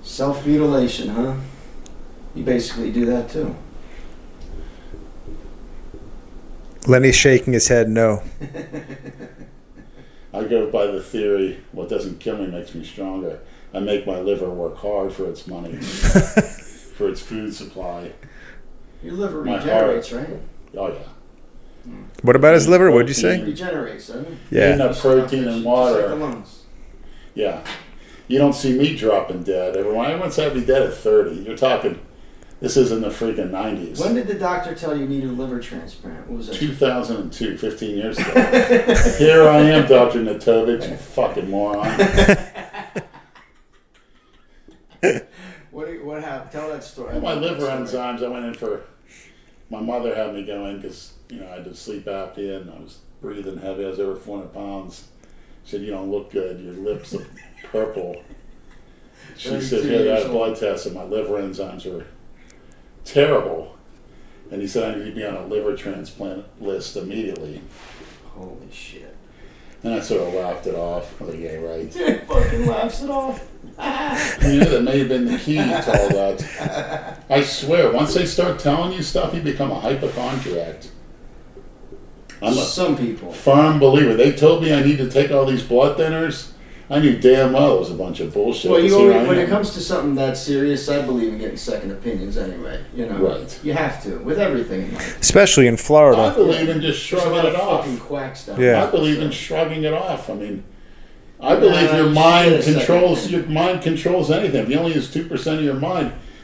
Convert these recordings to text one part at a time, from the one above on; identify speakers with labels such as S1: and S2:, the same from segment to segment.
S1: Self-mutilation, huh? You basically do that too.
S2: Lenny's shaking his head no.
S3: I go by the theory, what doesn't kill me makes me stronger. I make my liver work hard for its money, for its food supply.
S1: Your liver regenerates, right?
S3: Oh, yeah.
S2: What about his liver? What'd you say?
S1: It regenerates, doesn't it?
S2: Yeah.
S3: Enough protein and water.
S1: Just like the lungs.
S3: Yeah. You don't see me dropping dead. Everyone said I'd be dead at 30. You're talking, this is in the freaking 90s.
S1: When did the doctor tell you needed a liver transplant? What was that?
S3: 2002, 15 years ago. Here I am, Dr. Natovich, you fucking moron.
S1: What happened? Tell that story.
S3: Well, my liver enzymes, I went in for, my mother had me go in because, I had sleep apnea and I was breathing heavy. I was over 400 pounds. She said, you don't look good. Your lips look purple. She said, yeah, I had a blood test and my liver enzymes were terrible. And he said I need to be on a liver transplant list immediately.
S1: Holy shit.
S3: And I sort of laughed it off. I was like, yeah, right.
S1: He fucking laughs it off.
S3: That may have been the key to all that. I swear, once they start telling you stuff, you become a hypochondriac. I'm
S1: Some people.
S3: Firm believer. They told me I need to take all these blood thinners. I knew damn well it was a bunch of bullshit.
S1: Well, when it comes to something that serious, I believe in getting second opinions anyway.
S3: Right.
S1: You have to with everything in life.
S2: Especially in Florida.
S3: I believe in just shrugging it off.
S1: Fucking quack stuff.
S2: Yeah.
S3: I believe in shrugging it off. I mean, I believe your mind controls anything. If you only use 2% of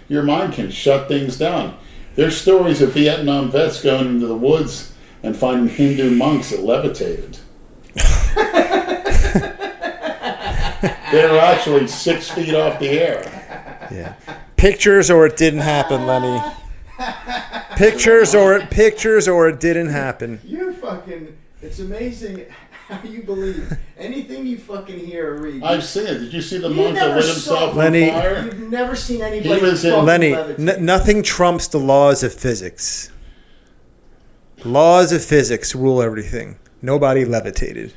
S3: your mind can shut things down. There's stories of Vietnam vets going into the woods and finding Hindu monks that levitated. They were actually 6 feet off the air.
S2: Yeah. Pictures or it didn't happen, Lenny. Pictures or it didn't happen.
S1: You're fucking. It's amazing how you believe anything you fucking hear or read.
S3: I've seen it. Did you see the monk that lit himself
S2: Lenny,
S3: on fire?
S1: You've never seen anybody.
S2: Lenny, nothing trumps the laws of physics. Laws of physics rule everything. Nobody levitated.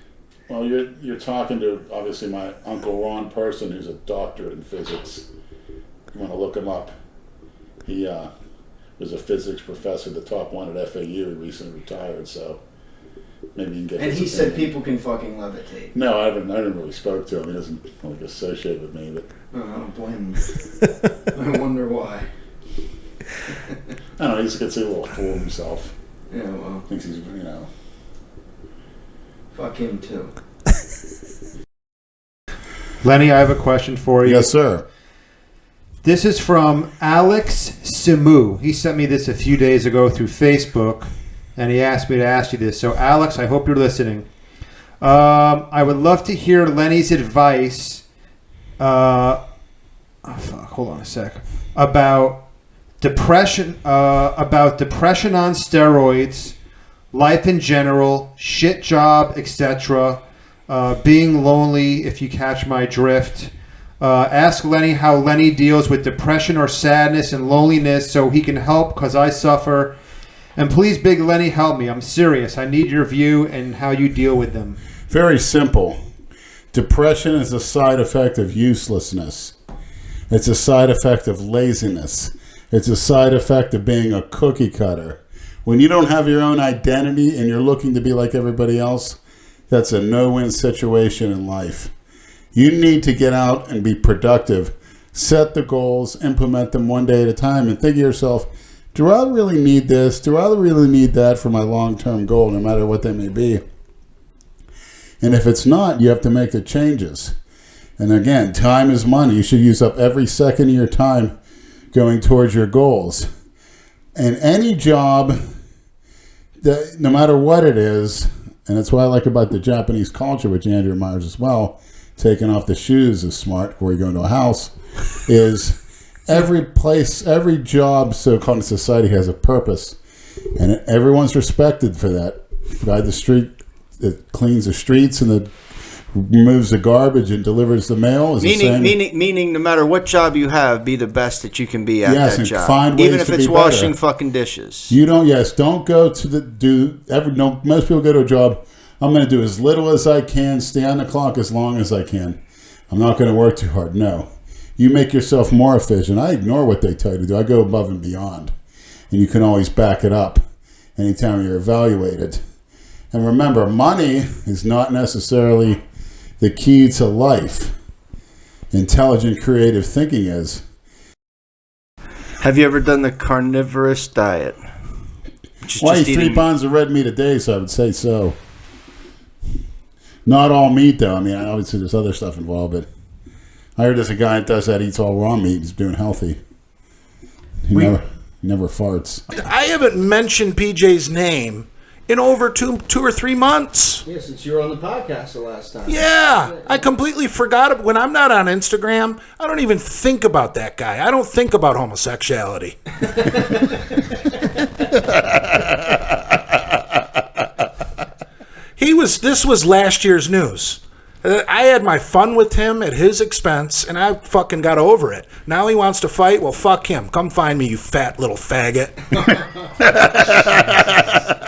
S3: Well, you're talking to, obviously, my Uncle Ron Person, who's a doctorate in physics. You want to look him up. He was a physics professor, the top one at FAU. He recently retired, so maybe you can get
S1: And
S3: his
S1: he
S3: opinion.
S1: said people can fucking levitate.
S3: No, I didn't really spoke to him. He doesn't associate with me, but
S1: I don't blame him. I wonder why.
S3: I don't know. He just gets a little fool of himself.
S1: Yeah, well.
S3: Thinks he's,
S1: Fuck him too.
S4: Lenny, I have a question for you.
S3: Yes, sir.
S4: This is from Alex Simu. He sent me this a few days ago through Facebook, and he asked me to ask you this. So, Alex, I hope you're listening. I would love to hear Lenny's advice. Hold on a sec. About depression. About depression on steroids. Life in general, shit job, etc. Being lonely, if you catch my drift. Ask Lenny how Lenny deals with depression or sadness and loneliness so he can help because I suffer. And please, Big Lenny, help me. I'm serious. I need your view and how you deal with them.
S3: Very simple. Depression is a side effect of uselessness. It's a side effect of laziness. It's a side effect of being a cookie cutter. When you don't have your own identity and you're looking to be like everybody else, that's a no-win situation in life. You need to get out and be productive. Set the goals, implement them one day at a time, and think to yourself, do I really need this? Do I really need that for my long-term goal, no matter what they may be? And if it's not, you have to make the changes. And again, time is money. You should use up every second of your time going towards your goals. And any job, that, no matter what it is, and that's what I like about the Japanese culture, which Andrew admires as well, taking off the shoes is smart before you go into a house, is every place, every job so-called in society has a purpose. And everyone's respected for that. The guy the street that cleans the streets and that removes the garbage and delivers the mail is
S5: meaning no matter what job you have, be the best that you can be at that
S3: and
S5: job.
S3: Find ways
S5: even if
S3: to
S5: it's
S3: be
S5: washing
S3: better.
S5: fucking dishes.
S3: Don't go to most people go to a job, I'm going to do as little as I can, stay on the clock as long as I can. I'm not going to work too hard. No. You make yourself more efficient. I ignore what they tell you to do. I go above and beyond. And you can always back it up anytime you're evaluated. And remember, money is not necessarily the key to life. Intelligent, creative thinking is.
S5: Have you ever done the carnivorous diet?
S3: Well, I eat 3 pounds of red meat a day, so I would say so. Not all meat, though. I mean, obviously there's other stuff involved, but I heard there's a guy that does that, eats all raw meat. He's doing healthy. He never farts.
S6: I haven't mentioned PJ's name in over two or 3 months.
S1: Yeah, since you were on the podcast the last time.
S6: Yeah, I completely forgot it. When I'm not on Instagram, I don't even think about that guy. I don't think about homosexuality. This was last year's news. I had my fun with him at his expense, and I fucking got over it. Now he wants to fight? Well, fuck him. Come find me, you fat little faggot.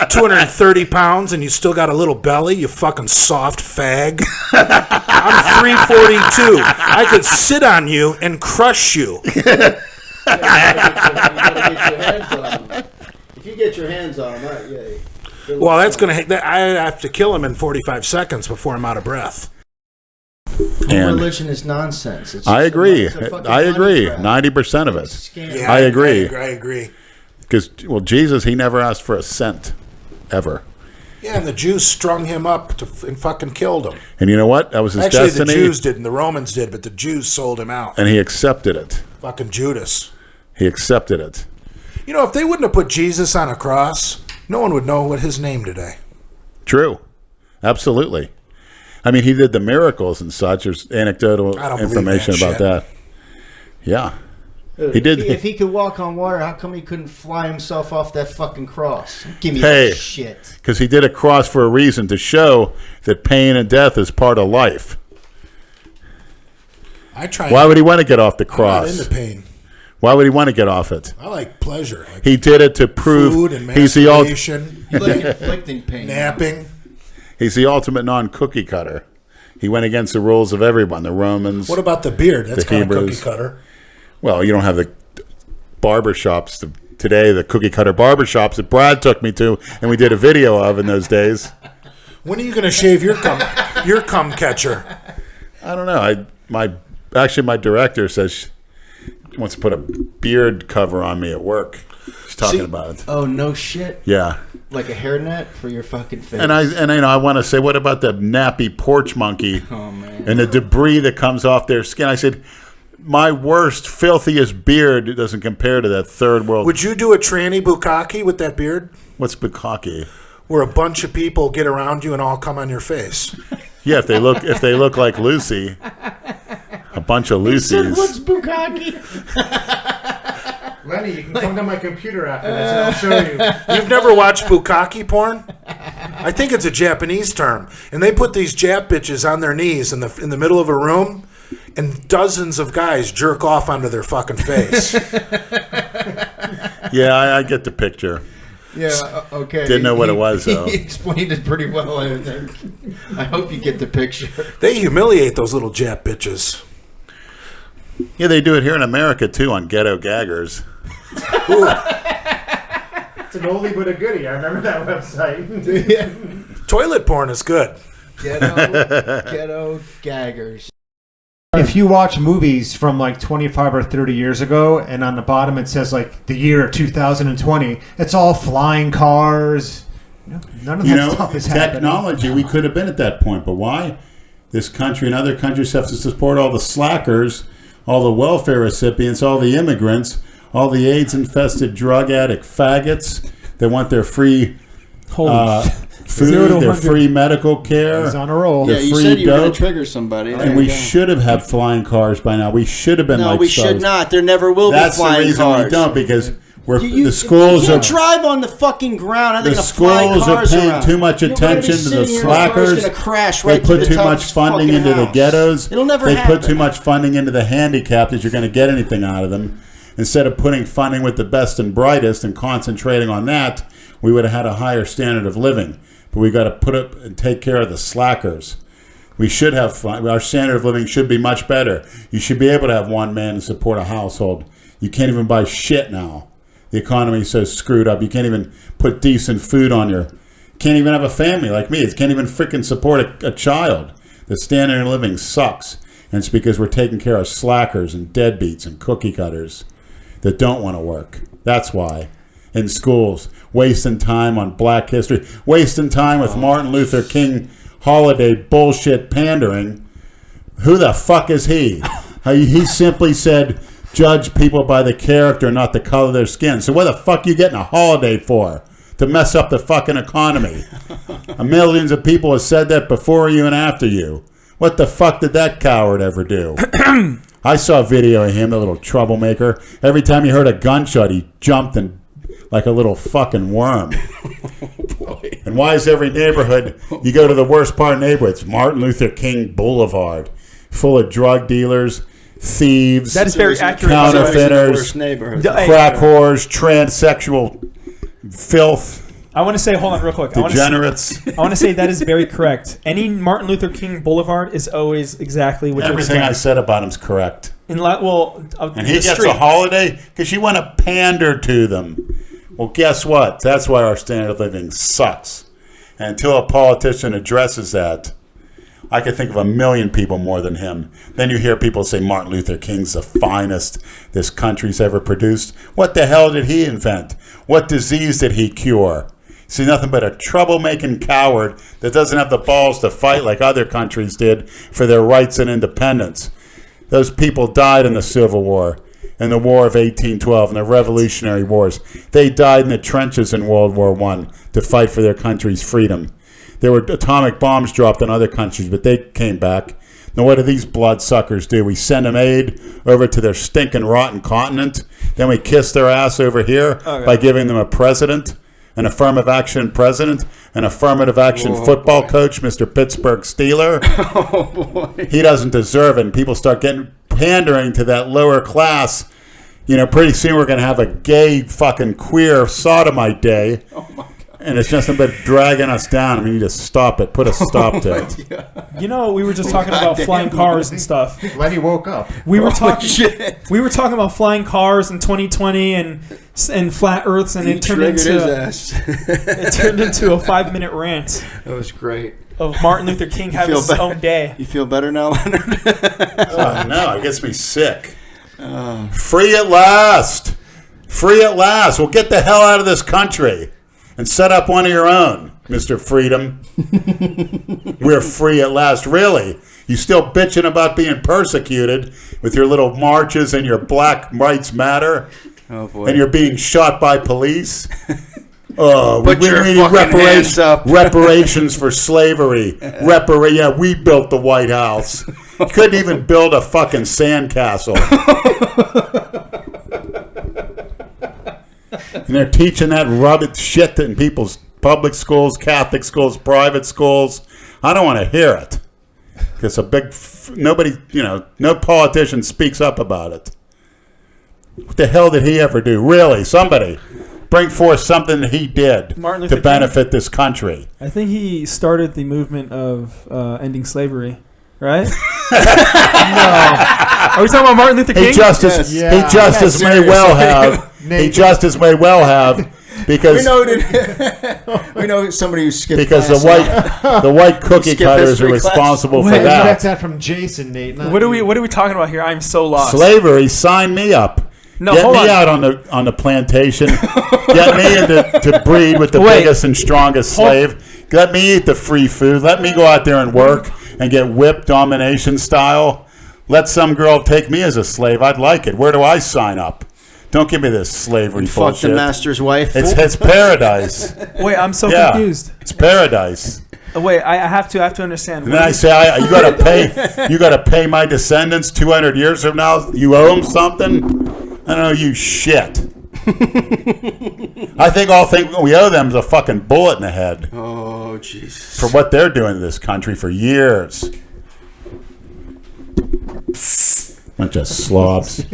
S6: 230 pounds, and you still got a little belly, you fucking soft fag. I'm 342. I could sit on you and crush you.
S1: You gotta get your hands on him. If you get your hands on him, right, yeah.
S6: Well, that's going to... I have to kill him in 45 seconds before I'm out of breath.
S3: And
S1: religion is nonsense. It's
S3: I agree. I agree.
S1: 90%
S3: 90% of it.
S6: Yeah,
S3: I agree.
S6: I agree.
S3: Because, well, Jesus, he never asked for a cent, ever.
S6: Yeah, and the Jews strung him up and fucking killed him.
S3: And you know what? That was his
S6: Actually,
S3: destiny.
S6: the Jews didn't. The Romans did, but the Jews sold him out.
S3: And he accepted it.
S6: Fucking Judas.
S3: He accepted it.
S6: You know, if they wouldn't have put Jesus on a cross, no one would know what his name today.
S3: True. Absolutely. I mean, he did the miracles and such. There's anecdotal information about that. Yeah. He did.
S1: If he could walk on water, how come he couldn't fly himself off that fucking cross? Give me
S3: Hey,
S1: that shit.
S3: Because he did a cross for a reason, to show that pain and death is part of life. Why would he want to get off the cross?
S6: I'm not into pain.
S3: Why would he want to get off it?
S6: I like pleasure. Like
S3: he did it to prove
S6: food and
S3: he's the
S6: masturbation.
S1: You like inflicting pain.
S6: Napping.
S3: He's the ultimate non-cookie cutter. He went against the rules of everyone, the Romans.
S6: What about the beard? That's kind of cookie cutter.
S3: Well, you don't have the barber shops today, the cookie cutter barber shops that Brad took me to, and we did a video of in those days.
S6: When are you going to shave your cum catcher?
S3: I don't know. My director says she wants to put a beard cover on me at work. She's talking about it.
S1: Oh, no shit.
S3: Yeah.
S1: Like a hairnet for your fucking face.
S3: And I want to say, what about the nappy porch monkey and the debris that comes off their skin? I said, my worst, filthiest beard doesn't compare to that third world.
S6: Would you do a tranny bukkake with that beard?
S3: What's Bukkake?
S6: Where a bunch of people get around you and all come on your face.
S3: Yeah, if they look like Lucy, a bunch of Lucy's.
S1: What's Bukkake?
S4: Lenny, you can come to my computer after this and I'll show you.
S6: You've never watched bukkake porn? I think it's a Japanese term. And they put these Jap bitches on their knees in the middle of a room, and dozens of guys jerk off onto their fucking face.
S3: Yeah, I get the picture.
S1: Yeah, okay.
S3: Didn't know what it was, though.
S1: He explained it pretty well, I think. I hope you get the picture.
S6: They humiliate those little Jap bitches.
S3: Yeah, they do it here in America, too, on Ghetto Gaggers.
S4: It's an oldie but a goodie. I remember that website.
S6: Toilet porn is good.
S1: Ghetto Gaggers.
S4: If you watch movies from like 25 or 30 years ago, and on the bottom it says like the year 2020, it's all flying cars. None of that stuff is happening.
S3: Technology, we could have been at that point, but why? This country and other countries have to support all the slackers, all the welfare recipients, all the immigrants, all the AIDS-infested drug addict faggots that want their free food, their free medical care.
S4: He's on a roll.
S3: Their
S5: you
S3: free
S5: said you were going
S3: dope.
S5: to trigger somebody.
S3: And we should have had flying cars by now. We should have been
S5: No,
S3: like
S5: we should not. There never will be
S3: That's the
S5: flying
S3: reason
S5: cars.
S3: we don't, because
S5: You
S3: the schools
S5: you
S3: are
S5: can't drive on the fucking ground. How are they
S3: the
S5: going to fly
S3: schools are
S5: cars
S3: paying
S5: around?
S3: too much
S5: You're gonna be
S3: attention to the
S5: sitting here and the car's
S3: slackers.
S5: gonna crash
S3: They
S5: right
S3: put
S5: to the
S3: too
S5: top
S3: much
S5: of this
S3: funding
S5: fucking
S3: into the
S5: house.
S3: ghettos.
S5: It'll never
S3: They
S5: happen.
S3: put too much funding into the handicapped that you're going to get anything out of them. Instead of putting funding with the best and brightest and concentrating on that, we would have had a higher standard of living. But we got to put up and take care of the slackers. We should have fun. Our standard of living should be much better. You should be able to have one man to support a household. You can't even buy shit now. The economy is so screwed up. You can't even put decent food on your... Can't even have a family like me. You can't even freaking support a child. The standard of living sucks. And it's because we're taking care of slackers and deadbeats and cookie cutters that don't want to work. That's why. In schools, wasting time on black history, wasting time with Martin Luther King holiday bullshit pandering. Who the fuck is he? He simply said, judge people by the character, not the color of their skin. So what the fuck you getting a holiday for? To mess up the fucking economy. Millions of people have said that before you and after you. What the fuck did that coward ever do? I saw a video of him, the little troublemaker. Every time he heard a gunshot, he jumped and like a little fucking worm. And why is every neighborhood, you go to the worst part of the neighborhood, it's Martin Luther King Boulevard, full of drug dealers, thieves,
S2: That is very accurate.
S3: counterfeiters, crack whores, transsexual filth,
S2: I want to say, hold on real quick.
S3: degenerates.
S2: I want to say that is very correct. Any Martin Luther King Boulevard is always exactly what
S3: Everything
S2: you're
S3: I said about him's correct.
S2: And
S3: he gets a holiday because you want to pander to them. Well, guess what? That's why our standard of living sucks. And until a politician addresses that, I could think of a million people more than him. Then you hear people say Martin Luther King's the finest this country's ever produced. What the hell did he invent? What disease did he cure? See, nothing but a troublemaking coward that doesn't have the balls to fight like other countries did for their rights and independence. Those people died in the Civil War, in the War of 1812, and the Revolutionary Wars. They died in the trenches in World War I to fight for their country's freedom. There were atomic bombs dropped on other countries, but they came back. Now, what do these bloodsuckers do? We send them aid over to their stinking, rotten continent. Then we kiss their ass over here by giving them a president, an affirmative action president, an affirmative action football coach, Mr. Pittsburgh Steeler. He doesn't deserve it. And people start getting pandering to that lower class. You know, pretty soon we're going to have a gay fucking queer sodomite day. And it's nothing but dragging us down. We need to stop it. Put a stop to it.
S2: You know, we were just talking about flying cars and stuff.
S4: Lenny woke up.
S2: We were talking about flying cars in 2020 and flat Earths, and it turned into a 5-minute rant.
S5: That was great.
S2: Of Martin Luther King having his own day.
S5: You feel better now, Leonard?
S3: No, it gets me sick. Free at last. Free at last. Well, get the hell out of this country and set up one of your own, Mr. Freedom. We're free at last. Really? You still bitching about being persecuted with your little marches and your Black Rights Matter?
S5: Oh, boy.
S3: And you're being shot by police?
S5: Put your
S3: need
S5: fucking hands up.
S3: reparations for slavery. We built the White House. You couldn't even build a fucking sandcastle. And they're teaching that rubbish shit in people's public schools, Catholic schools, private schools. I don't want to hear it. Because no politician speaks up about it. What the hell did he ever do? Really, somebody bring forth something that he did to benefit this country.
S2: I think he started the movement of ending slavery, right? No. Are we talking about Martin Luther King?
S3: He just as may well have. Because
S5: we know somebody who skipped
S3: because the white cookie cutters are responsible for
S4: You
S3: that.
S4: got that from Jason, Nate.
S2: What are we talking about here? I'm so lost.
S3: Slavery, sign me up.
S2: No,
S3: Get
S2: hold
S3: me
S2: on.
S3: out on the plantation. Get me to breed with the biggest and strongest slave. Let me eat the free food. Let me go out there and work and get whipped domination style. Let some girl take me as a slave. I'd like it. Where do I sign up? Don't give me this slavery bullshit.
S5: Fuck the master's wife.
S3: It's paradise.
S2: Wait, I'm so
S3: Yeah,
S2: confused.
S3: it's paradise.
S2: Wait, I have to understand.
S3: And then I say, you got to pay my descendants 200 years from now. You owe them something. I don't know, you shit. I think all we owe them is a fucking bullet in the head.
S5: Oh, Jesus.
S3: For what they're doing to this country for years. Bunch of slobs.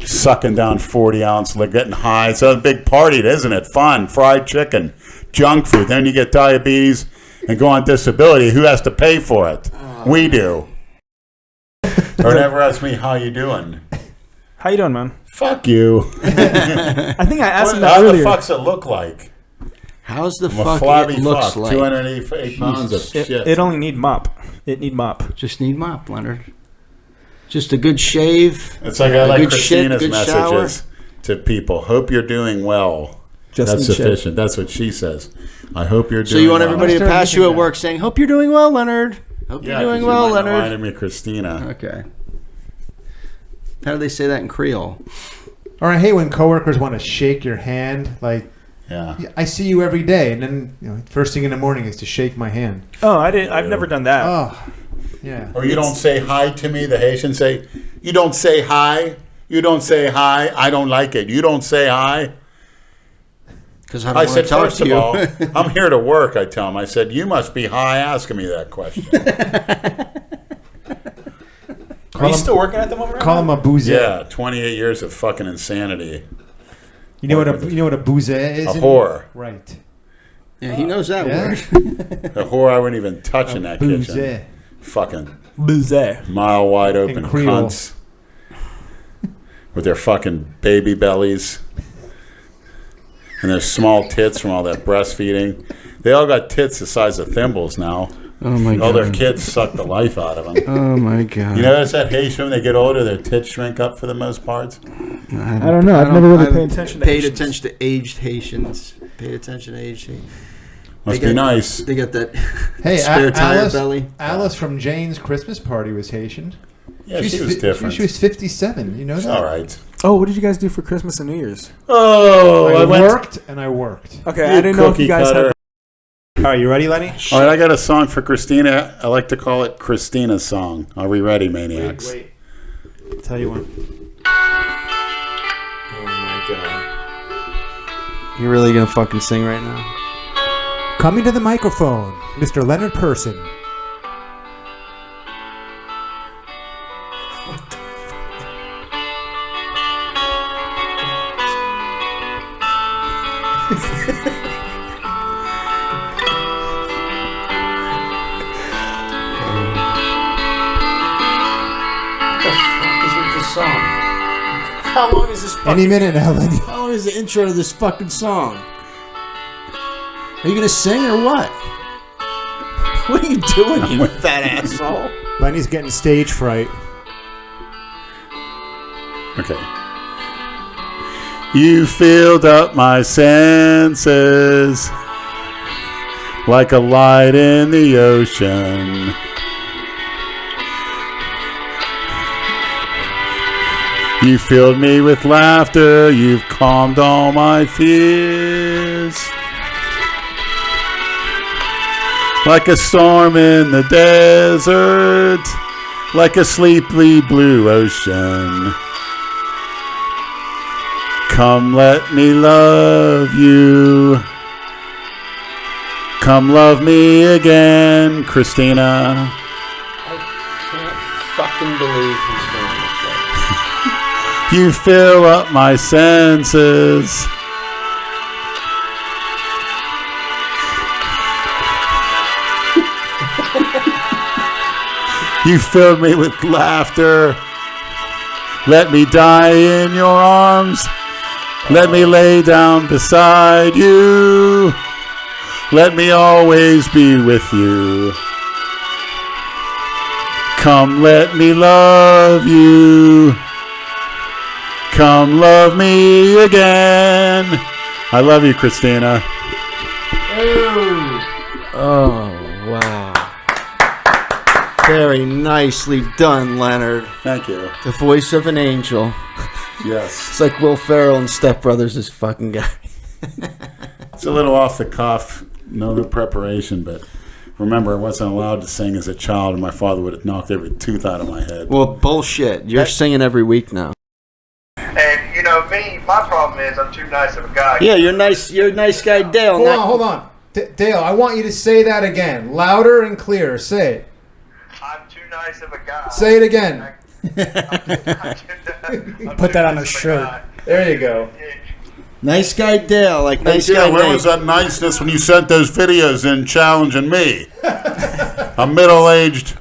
S3: Sucking down 40-ounce, getting high. It's a big party, isn't it? Fun. Fried chicken. Junk food. Then you get diabetes and go on disability. Who has to pay for it? We do. Or never ask me how you doing.
S2: How you doing, man?
S3: Fuck you.
S2: I think I asked him that
S3: How the
S2: earlier.
S3: fuck's it look like?
S5: How's the
S3: I'm a
S5: fuck
S3: flabby
S5: it looks
S3: fuck.
S5: like?
S3: 288 pounds of shit.
S2: It only need mop. It need mop.
S5: Just need mop, Leonard. Just a good shave.
S3: It's like I like
S5: good shit,
S3: Christina's
S5: good
S3: messages to people. Hope you're doing well.
S2: Just
S3: That's
S2: need shit.
S3: sufficient. That's what she says. I hope you're doing
S5: So you want
S3: well.
S5: everybody to pass you at work saying, "Hope you're doing well, Leonard. Hope
S3: Yeah,
S5: you're doing
S3: 'cause
S5: well,
S3: you
S5: Leonard."
S3: reminded me of Christina.
S5: Okay. How do they say that in Creole?
S4: Or I hate when coworkers want to shake your hand. Like,
S3: Yeah.
S4: I see you every day, and then first thing in the morning is to shake my hand.
S2: Oh, I didn't. I've never done that.
S4: Oh, yeah.
S3: Or you don't say hi to me. The Haitians say, you don't say hi. You don't say hi. I don't like it. You don't say hi.
S5: Because I don't
S3: I
S5: want to
S3: said,
S5: talk
S3: first
S5: to
S3: of
S5: you.
S3: all, I'm here to work, I tell him. I said, you must be high asking me that question.
S2: Are you still working at the moment?
S4: Call him a bouzet.
S3: Yeah, 28 years of fucking insanity.
S4: You know what a bouzet is?
S3: A whore.
S4: Right.
S5: Yeah, he knows that
S4: Yeah.
S5: word.
S3: A whore I wouldn't even touch in that kitchen.
S4: Bouzet.
S3: Fucking
S2: Bouzet.
S3: mile wide open
S4: In Creole.
S3: cunts. With their fucking baby bellies. And their small tits from all that breastfeeding. They all got tits the size of thimbles now.
S5: Oh my
S3: All
S5: god.
S3: their kids suck the life out of them.
S5: Oh my god.
S3: You notice that Haitian, when they get older, their tits shrink up for the most part?
S2: I don't know. I've never really paid attention to
S5: Paid
S2: Haitians.
S5: attention to aged Haitians. Paid attention to aged Haitians.
S3: Must
S5: They
S3: be
S5: got-
S3: nice.
S5: They got that
S4: Hey,
S5: spare tire
S4: Alice,
S5: belly.
S4: Alice from Jane's Christmas party was Haitian.
S3: Yeah, she was different.
S4: She was 57. You know
S3: It's
S4: that?
S3: all right.
S2: Oh, what did you guys do for Christmas and New Year's?
S3: Oh,
S4: I
S3: went.
S4: worked and I worked.
S2: Okay, I didn't know if you guys had.
S4: All right, you ready, Lenny?
S3: All right, I got a song for Christina. I like to call it Christina's song. Are we ready, maniacs?
S4: Wait. I'll tell you one.
S5: Oh my god. You really gonna fucking sing right now?
S4: Coming to the microphone, Mr. Leonard Person.
S5: How long is this fucking
S4: Any minute now, Lenny.
S5: How long is the intro to this fucking song? Are you gonna sing or what? What are you doing, you fat asshole?
S4: Lenny's getting stage fright.
S3: Okay. You filled up my senses like a light in the ocean. You filled me with laughter. You've calmed all my fears. Like a storm in the desert, like a sleepy blue ocean. Come let me love you. Come love me again, Christina.
S5: I can't fucking believe he's doing this shit.
S3: You fill up my senses. You filled me with laughter. Let me die in your arms. Let me lay down beside you. Let me always be with you. Come let me love you. Come love me again. I love you, Christina.
S5: Oh, wow. Very nicely done, Leonard.
S3: Thank you.
S5: The voice of an angel.
S3: Yes.
S5: It's like Will Ferrell and Step Brothers, this fucking guy.
S3: It's a little off the cuff, no preparation, but remember, I wasn't allowed to sing as a child, and my father would have knocked every tooth out of my head.
S5: Well, bullshit. You're singing every week now.
S7: And you know me, my problem is I'm too nice of a guy.
S5: Yeah, you're nice. You're a nice guy, Dale.
S4: Hold on. Dale, I want you to say that again. Louder and clear. Say it.
S7: I'm too nice of a guy.
S4: Say it again.
S2: Put that on a shirt.
S4: There you go.
S5: Nice guy, Dale. Like nice
S3: Hey,
S5: guy.
S3: Dale, where
S5: Nate.
S3: was that niceness when you sent those videos in challenging me? A middle-aged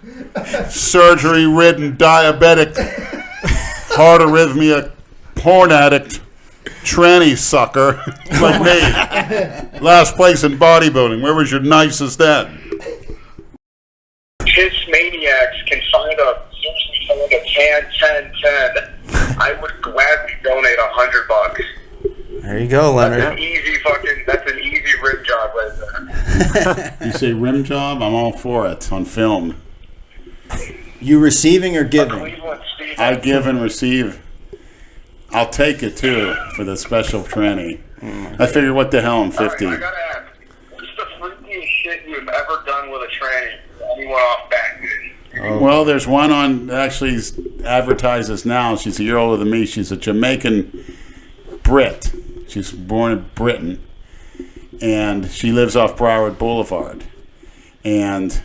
S3: surgery-ridden diabetic, heart arrhythmia, porn addict, tranny sucker like me. Last place in bodybuilding. Where was your nicest then?
S7: Piss maniacs can find a 10-10-10. I would gladly donate $100.
S5: There you go, Leonard.
S7: That's an easy rim job right there.
S3: You say rim job? I'm all for it on film.
S5: You receiving or giving?
S7: Cleveland Steve.
S3: I give and receive. I'll take it too for the special tranny. I figure, what the hell? I'm 50.
S7: All right, I gotta ask, what's the freakiest shit you've ever done with a tranny? Anyone off back?
S3: Well, there's one on, actually advertises now. She's a year older than me. She's a Jamaican Brit. She's born in Britain. And she lives off Broward Boulevard. And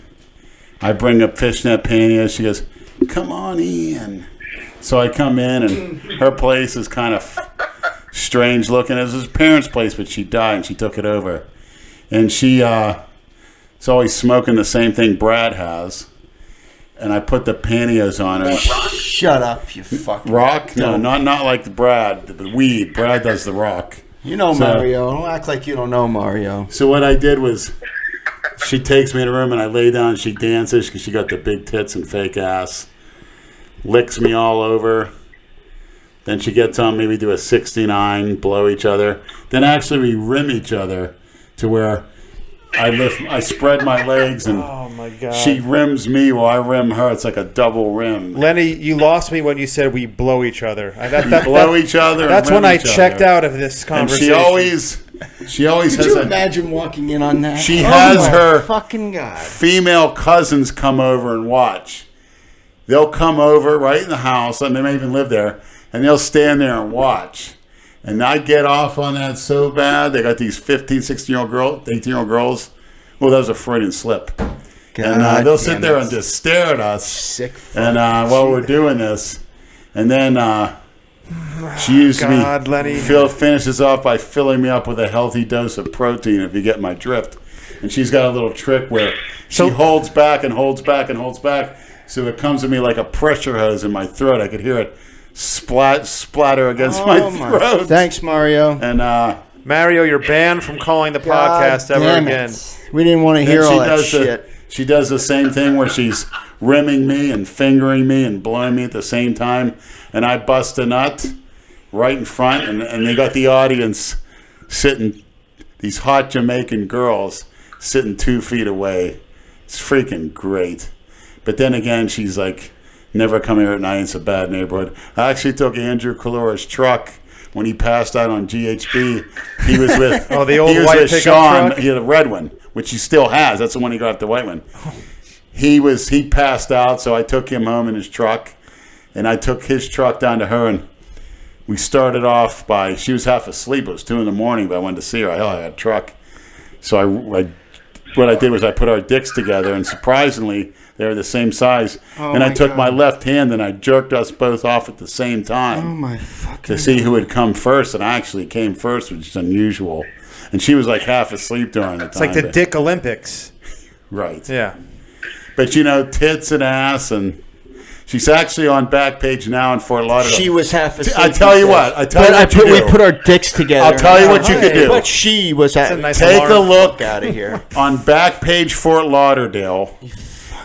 S3: I bring up fishnet panties. She goes, come on in. So I come in, and her place is kind of strange looking. It was his parents' place, but she died, and she took it over. And she is always smoking the same thing Brad has. And I put the pantyhose on her.
S5: Shut up, you fucking...
S3: Rock? No, not like the Brad, the weed. Brad does the rock.
S5: You know Mario. Don't act like you don't know Mario.
S3: So what I did was, she takes me in a room and I lay down and she dances because she got the big tits and fake ass. Licks me all over. Then she gets on me, we do a 69, blow each other. Then actually we rim each other to where I spread my legs and
S4: Oh my god.
S3: she rims me while I rim her. It's like a double rim.
S4: Lenny, you lost me when you said we blow each other.
S3: Blow each other.
S4: That's
S3: and rim
S4: when I
S3: each
S4: checked
S3: other.
S4: out of this
S3: And
S4: conversation.
S3: she always
S5: Could
S3: has
S5: you
S3: a
S5: imagine walking in on that?
S3: She has
S5: my
S3: her
S5: fucking God.
S3: female cousins come over and watch. They'll come over right in the house, and they may even live there, and they'll stand there and watch. And I get off on that so bad. They got these 15, 16-year-old girls, 18-year-old girls. Well, that was a Freudian slip. And they'll sit there and just stare at us.
S5: Sick.
S3: And while we're doing this, and then she usually finishes off by filling me up with a healthy dose of protein, if you get my drift. And she's got a little trick where she holds back and holds back and holds back, so it comes to me like a pressure hose in my throat. I could hear it splatter against my throat.
S5: Thanks, Mario.
S3: And
S4: Mario, you're banned from calling the podcast ever again.
S5: We didn't want to hear all that shit.
S3: She does the same thing where she's rimming me and fingering me and blowing me at the same time. And I bust a nut right in front. And they got the audience sitting, these hot Jamaican girls sitting 2 feet away. It's freaking great. But then again, she's like, never come here at night. It's a bad neighborhood. I actually took Andrew Calura's truck when he passed out on GHB. He was with
S4: the old white pickup
S3: Sean.
S4: truck?
S3: He had a red one, which he still has. That's the one he got off the white one. He passed out, so I took him home in his truck, and I took his truck down to her, and we started off by, she was half asleep. It was 2 a.m, but I wanted to see her. I had a truck. So what I did was I put our dicks together, and surprisingly, they were the same size. And I took my left hand and I jerked us both off at the same time.
S5: Oh my fucking
S3: to see who would come first, and I actually came first, which is unusual. And she was like half asleep during the time.
S4: It's like the Dick Olympics.
S3: Right.
S4: Yeah.
S3: But tits and ass, and she's actually on Backpage now in Fort Lauderdale.
S5: She was half asleep.
S3: I tell you what.
S5: We put our dicks together.
S3: I'll tell you what you could do.
S5: But she was
S4: That's a nice
S3: Take a look
S5: out of here
S3: on Backpage Fort Lauderdale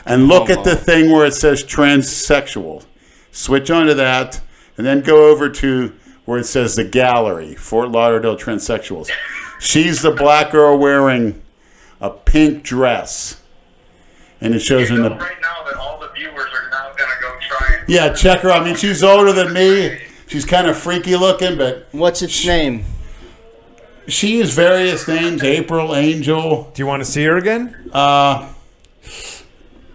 S3: and look at the thing where it says transsexual. Switch onto that, and then go over to where it says the gallery, Fort Lauderdale transsexuals. She's the black girl wearing a pink dress. And it shows in the...
S7: Right now that all the viewers are now going to go try and...
S3: Yeah, check her out. I mean, she's older than me. She's kind of freaky looking, but...
S5: What's its name?
S3: She has various names. April, Angel.
S4: Do you want to see her again?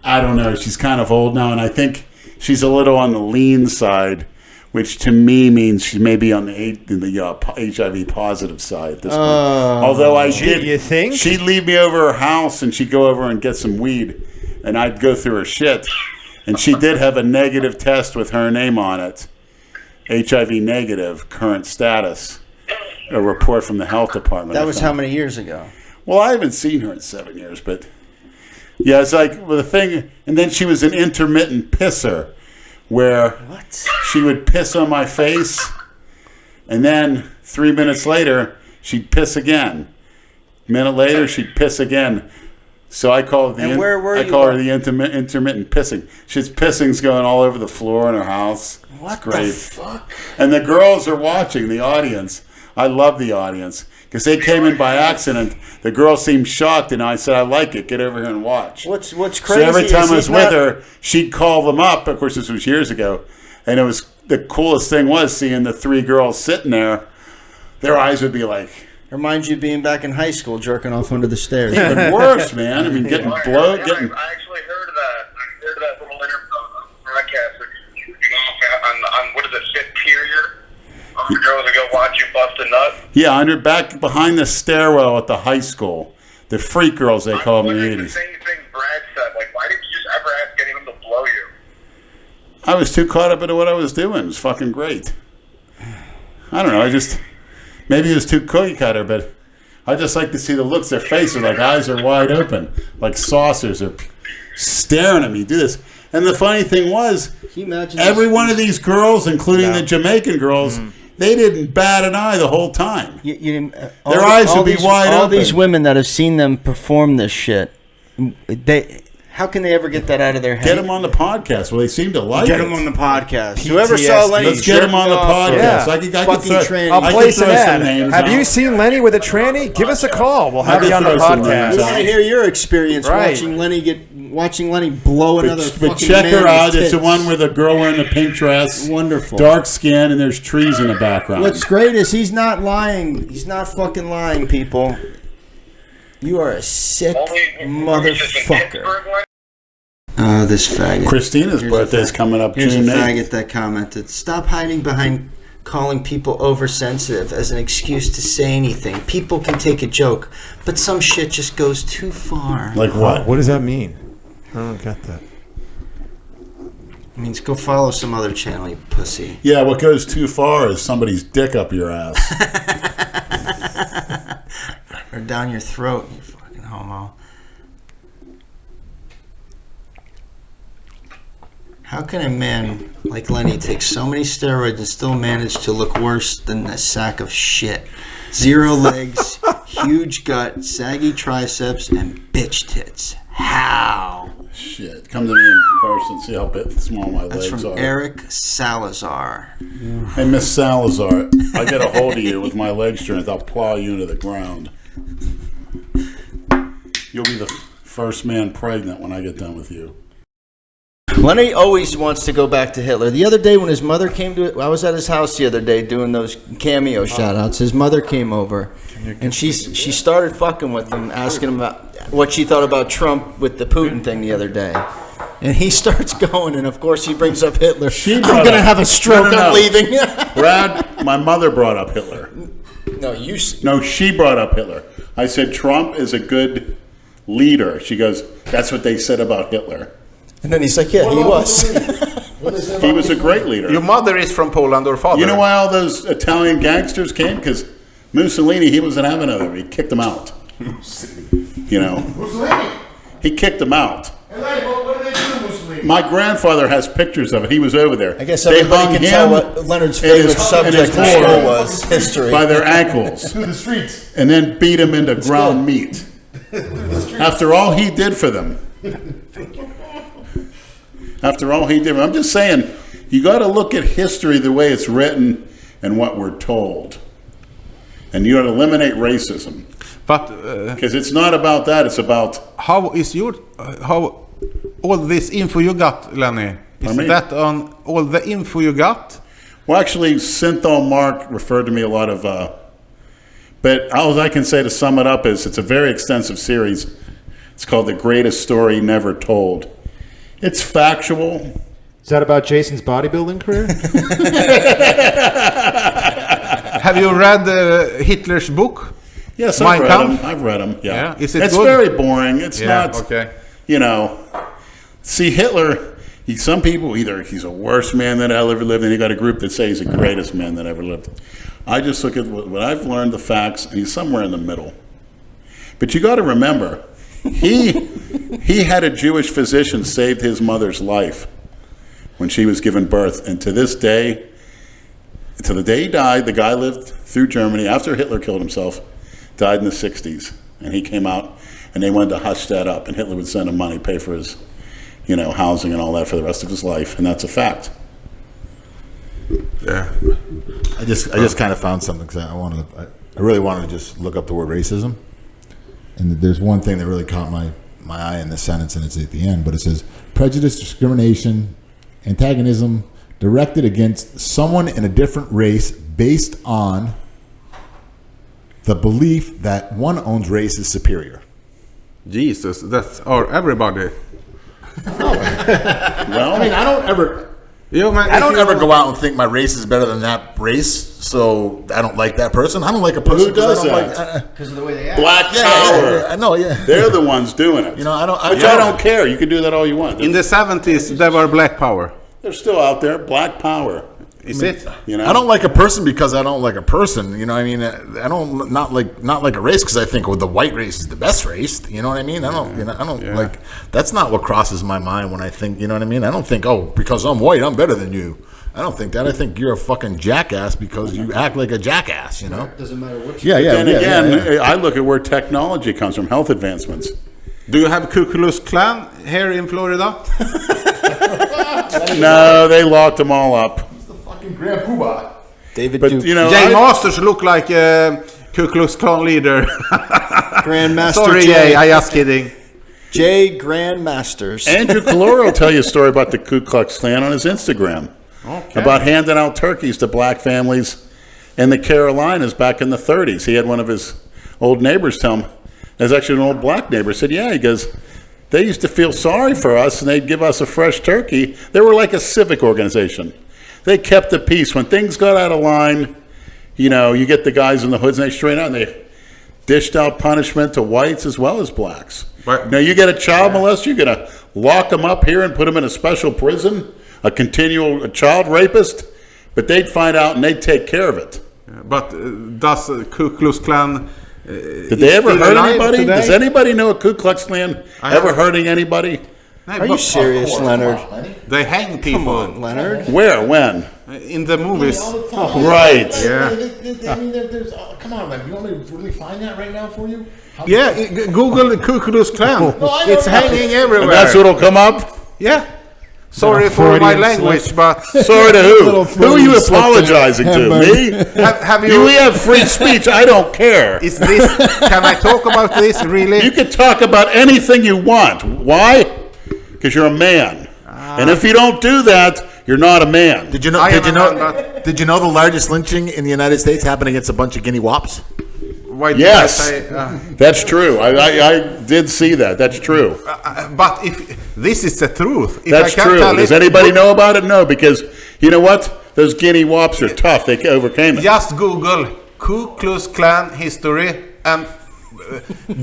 S3: I don't know. She's kind of old now, and I think she's a little on the lean side, which to me means she may be on the HIV positive side at this point. Although
S4: you think?
S3: She'd leave me over her house, and she'd go over and get some weed, and I'd go through her shit. And she did have a negative test with her name on it. HIV negative, current status. A report from the health department.
S5: That was how many years ago?
S3: Well, I haven't seen her in 7 years, but Yeah, it's like with a thing, and then she was an intermittent pisser, where she would piss on my face, and then 3 minutes later she'd piss again. A minute later she'd piss again. So I call it the her the intermittent pissing. She's pissing's going all over the floor in her house.
S5: What
S3: the
S5: fuck?
S3: And the girls are watching, the audience. I love the audience because they came in by accident. The girl seemed shocked, and I said, "I like it. Get over here and watch."
S5: What's crazy?
S3: So every time I was with her, she'd call them up. Of course, this was years ago, and it was the coolest thing was seeing the 3 girls sitting there. Their eyes would be like.
S5: Reminds you of being back in high school, jerking off under the stairs.
S3: Even worse, man. I mean, getting blown.
S7: I actually heard of that. I heard of that little interview broadcast on what is it, Superior? The girls that go watch you bust a nut.
S3: Yeah, back behind the stairwell at the high school. The freak girls, they called them in the 80s.
S7: The same thing Brad said. Like, why didn't you just ever ask anyone to blow you?
S3: I was too caught up into what I was doing. It was fucking great. I don't know. Maybe it was too cookie cutter, but I just like to see the looks. Their faces, like eyes are wide open, like saucers are staring at me. Do this. And the funny thing was, every one of these girls, including the Jamaican girls, they didn't bat an eye the whole time. Their eyes would be wide open.
S5: All these women that have seen them perform this shit, how can they ever get that out of their head?
S3: Get them on the podcast. Well, they seem to like it.
S5: Get them on the podcast. Whoever saw Lenny,
S3: let's get them on the podcast.
S4: I'll place an ad. Have you seen Lenny with a tranny? Give us a call. We'll have you on the podcast.
S5: We want to hear your experience watching Lenny blow another fucking
S3: But check
S5: man
S3: her out.
S5: with
S3: It's the
S5: tits.
S3: one with a girl wearing a pink dress.
S5: Wonderful.
S3: Dark skin, and there's trees in the background.
S5: What's great is he's not lying. He's not fucking lying, people. You are a sick motherfucker. This faggot.
S3: Christina's birthday's coming up
S5: Here's
S3: June 8th.
S5: a faggot that commented, "Stop hiding behind calling people oversensitive as an excuse to say anything. People can take a joke, but some shit just goes too far."
S3: Like what?
S4: What does that mean? I don't get that.
S5: It means go follow some other channel, you pussy.
S3: Yeah, what goes too far is somebody's dick up your ass.
S5: Or down your throat, you fucking homo. How can a man like Lenny take so many steroids and still manage to look worse than a sack of shit? 0 legs, huge gut, saggy triceps, and bitch tits. How?
S3: Shit. Come to me in person. See how small my
S5: That's
S3: legs
S5: from
S3: are.
S5: Eric Salazar.
S3: Hey, Miss Salazar, I get a hold of you with my leg strength. I'll plow you into the ground. You'll be the first man pregnant when I get done with you.
S5: Lenny always wants to go back to Hitler. The other day when his mother came to it, I was at his house the other day doing those cameo shout-outs. His mother came over, and she started fucking with him, asking him about what she thought about Trump with the Putin thing the other day. And he starts going, and of course he brings up Hitler. I'm going to have a stroke, I'm leaving.
S3: Brad, my mother brought up Hitler.
S5: No,
S3: she brought up Hitler. I said, Trump is a good leader. She goes, that's what they said about Hitler.
S5: And then he's like, yeah, he was.
S3: He was a great leader.
S8: Your mother is from Poland or father?
S3: You know why all those Italian gangsters came? Because Mussolini, he wasn't having it. He kicked them out. You know?
S1: Mussolini?
S3: He kicked them out.
S1: What did they do to Mussolini?
S3: My grandfather has pictures of it. He was over there.
S5: I guess everybody can tell what Leonard's favorite subject in school was, history.
S3: By their ankles.
S1: Through the streets.
S3: And then beat them into ground meat. After all he did for them. After all he did. I'm just saying, you got to look at history the way it's written and what we're told. And you got to eliminate racism.
S8: But
S3: because it's not about that, it's about...
S8: How is your... how all this info you got, Lenny? Is that on all the info you got?
S3: Well, actually, Synthol Mark referred to me a lot of... but all I can say to sum it up is it's a very extensive series. It's called The Greatest Story Never Told. It's factual.
S4: Is that about Jason's bodybuilding career?
S8: Have you read Hitler's book?
S3: Yes, I've read them. Yeah.
S8: Is it
S3: it's
S8: good?
S3: very boring. It's not,
S8: okay.
S3: You know. See, Hitler, some people, either he's a worst man that ever lived, and you got a group that say he's the greatest man that ever lived. I just look at what I've learned, the facts, and he's somewhere in the middle. But you got to remember, he He had a Jewish physician saved his mother's life when she was given birth. And to this day, to the day he died, the guy lived through Germany after Hitler killed himself, died in the 60s. And he came out and they wanted to hush that up. And Hitler would send him money, pay for his, housing and all that for the rest of his life. And that's a fact.
S8: Yeah.
S9: I just kind of found something because I really wanted to just look up the word racism. And there's one thing that really caught my eye in this sentence, and it's at the end, but it says prejudice, discrimination, antagonism directed against someone in a different race based on the belief that one own's race is superior.
S8: Jesus, that's everybody.
S3: Well,
S9: I mean, I don't ever go out and think my race is better than that race, so I don't like that person. I don't like a person.
S3: Who does
S9: I don't
S3: that?
S1: Because of the way they act.
S3: Black power.
S9: I know, yeah.
S3: They're the ones doing it.
S9: I
S3: don't care. You can do that all you want.
S8: In the 70s, there were black power.
S3: They're still out there. Black power.
S8: Is it?
S9: I don't like a person because I don't like a person. You know what I mean? I don't not like a race because I think the white race is the best race. You know what I mean? I don't like. That's not what crosses my mind when I think. You know what I mean? I don't think because I'm white I'm better than you. I don't think that. I think you're a fucking jackass because you act like a jackass.
S1: Doesn't matter what.
S3: Then again, I look at where technology comes from, health advancements.
S8: Do you have Ku Klux Klan here in Florida?
S3: No, they locked them all up.
S9: Grand Poobah.
S5: David
S3: But
S5: Duke.
S8: Jay Masters look like Ku Klux Klan leader.
S5: Grandmaster
S8: Sorry,
S5: Jay.
S8: Jay, I just kidding.
S5: Jay Grandmasters.
S3: Andrew Calora will tell you a story about the Ku Klux Klan on his Instagram.
S8: Okay.
S3: About handing out turkeys to black families in the Carolinas back in the 30s. He had one of his old neighbors tell him, there's actually an old black neighbor, said, he goes, they used to feel sorry for us and they'd give us a fresh turkey. They were like a civic organization. They kept the peace. When things got out of line, you get the guys in the hoods and they straighten out and they dished out punishment to whites as well as blacks.
S8: But,
S3: now you get a child molester, you're going to lock them up here and put them in a special prison, a child rapist, but they'd find out and they'd take care of it.
S8: But does Ku Klux Klan...
S3: Did they ever hurt anybody?
S8: Today?
S3: Does anybody know a Ku Klux Klan ever hurting anybody?
S5: Are you serious, Leonard?
S8: They hang people.
S5: Come on, Leonard.
S3: Where? When?
S8: In the movies.
S3: Right.
S8: Yeah.
S9: Come on, man. You want me to really find that right now for you?
S8: Yeah, Google the Ku Klux Klan. It's hanging everywhere.
S3: And that's what'll come up?
S8: Yeah. Sorry for my language, but...
S3: Sorry to who? Who are you apologizing to? Me?
S8: Have you...
S3: We have free speech. I don't care.
S8: Is this... Can I talk about this, really?
S3: You can talk about anything you want. Why? Because you're a man. And if you don't do that, you're not a man.
S9: Did you know the largest lynching in the United States happened against a bunch of guinea wops?
S8: Why did
S3: Yes.
S8: I say,
S3: That's true. I did see that. That's true.
S8: but if this is the truth... If
S3: That's
S8: I can't
S3: true.
S8: tell
S3: Does
S8: it,
S3: anybody know about it? No, because you know what? Those guinea wops are tough. They overcame it.
S8: Just Google Ku Klux Klan history and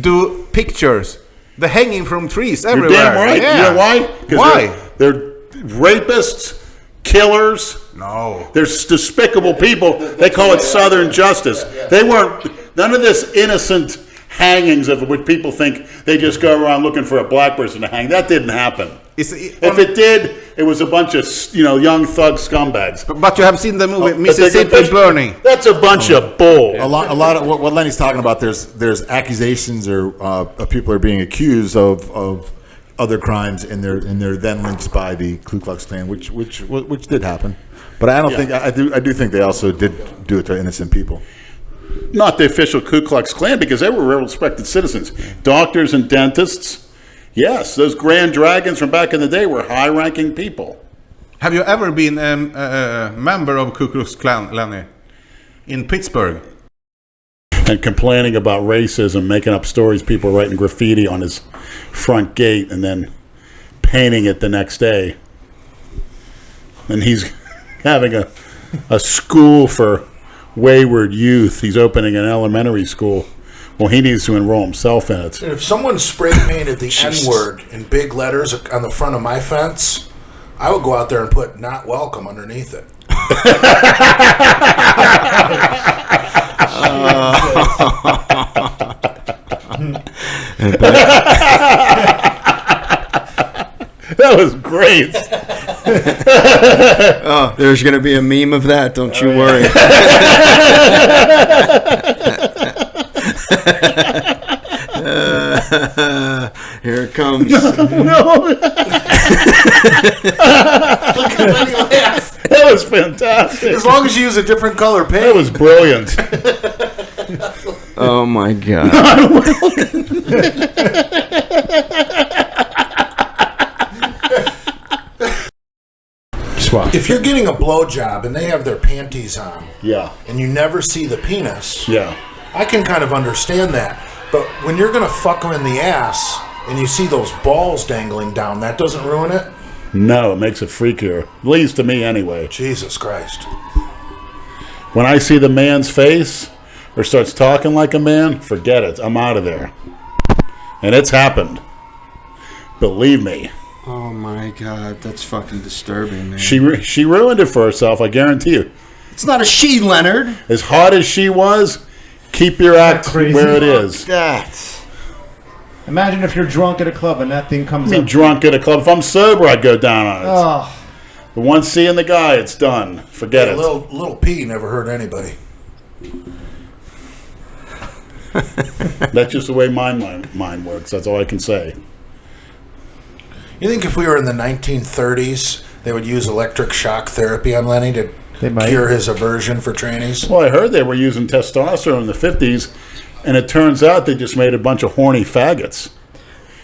S8: do pictures. They're hanging from trees
S3: You're
S8: everywhere.
S3: damn right.
S8: Yeah.
S3: You know why? 'Cause
S8: Why?
S3: They're rapists, killers.
S8: No.
S3: They're despicable people. They call it Southern justice. They weren't, none of this innocent hangings of which people think they just go around looking for a black person to hang. That didn't happen. If it did, it was a bunch of young thug scumbags.
S8: But you have seen the movie
S3: But
S8: Mississippi Burning.
S3: That's a bunch of bull.
S9: A lot of what Lenny's talking about. There's accusations or people are being accused of other crimes, and they're then lynched by the Ku Klux Klan, which did happen. But I don't think I do think they also did do it to innocent people.
S3: Not the official Ku Klux Klan, because they were well-respected citizens. Doctors and dentists. Yes, those Grand Dragons from back in the day were high-ranking people.
S8: Have you ever been a member of Ku Klux Klan, Lenny? In Pittsburgh?
S3: And complaining about racism, making up stories, people writing graffiti on his front gate and then painting it the next day. And he's having a school for wayward youth. He's opening an elementary school. Well, he needs to enroll himself in it.
S6: If someone spray painted the N-word in big letters on the front of my fence, I would go out there and put "not welcome" underneath it.
S3: great.
S5: Oh, there's going to be a meme of that. Don't you worry. Here it comes.
S3: That was fantastic.
S6: As long as you use a different color paint.
S3: That was brilliant.
S5: Oh my God.
S4: Swap.
S6: If you're getting a blowjob and they have their panties on,
S3: Yeah.
S6: and you never see the penis,
S3: Yeah.
S6: I can kind of understand that. But when you're gonna fuck them in the ass and you see those balls dangling down, that doesn't ruin it.
S3: No, it makes it freakier. At least to me, anyway.
S6: Jesus Christ.
S3: When I see the man's face or starts talking like a man, forget it. I'm out of there. And it's happened. Believe me.
S5: Oh my God, that's fucking disturbing, man.
S3: She ruined it for herself, I guarantee you.
S5: It's not a she, Leonard.
S3: As hot as she was, keep your act
S4: crazy?
S3: where it is.
S5: That.
S4: Imagine if you're drunk at a club and that thing comes
S3: I mean,
S4: up.
S3: drunk at a club. If I'm sober, I'd go down on it.
S4: Oh,
S3: But once seeing the guy, it's done. Forget
S6: Hey,
S3: it.
S6: little P never hurt anybody.
S3: That's just the way my mind works. That's all I can say.
S6: You think if we were in the 1930s, they would use electric shock therapy on Lenny to
S4: They might.
S6: cure his aversion for trannies?
S3: Well, I heard they were using testosterone in the 50s, and it turns out they just made a bunch of horny faggots.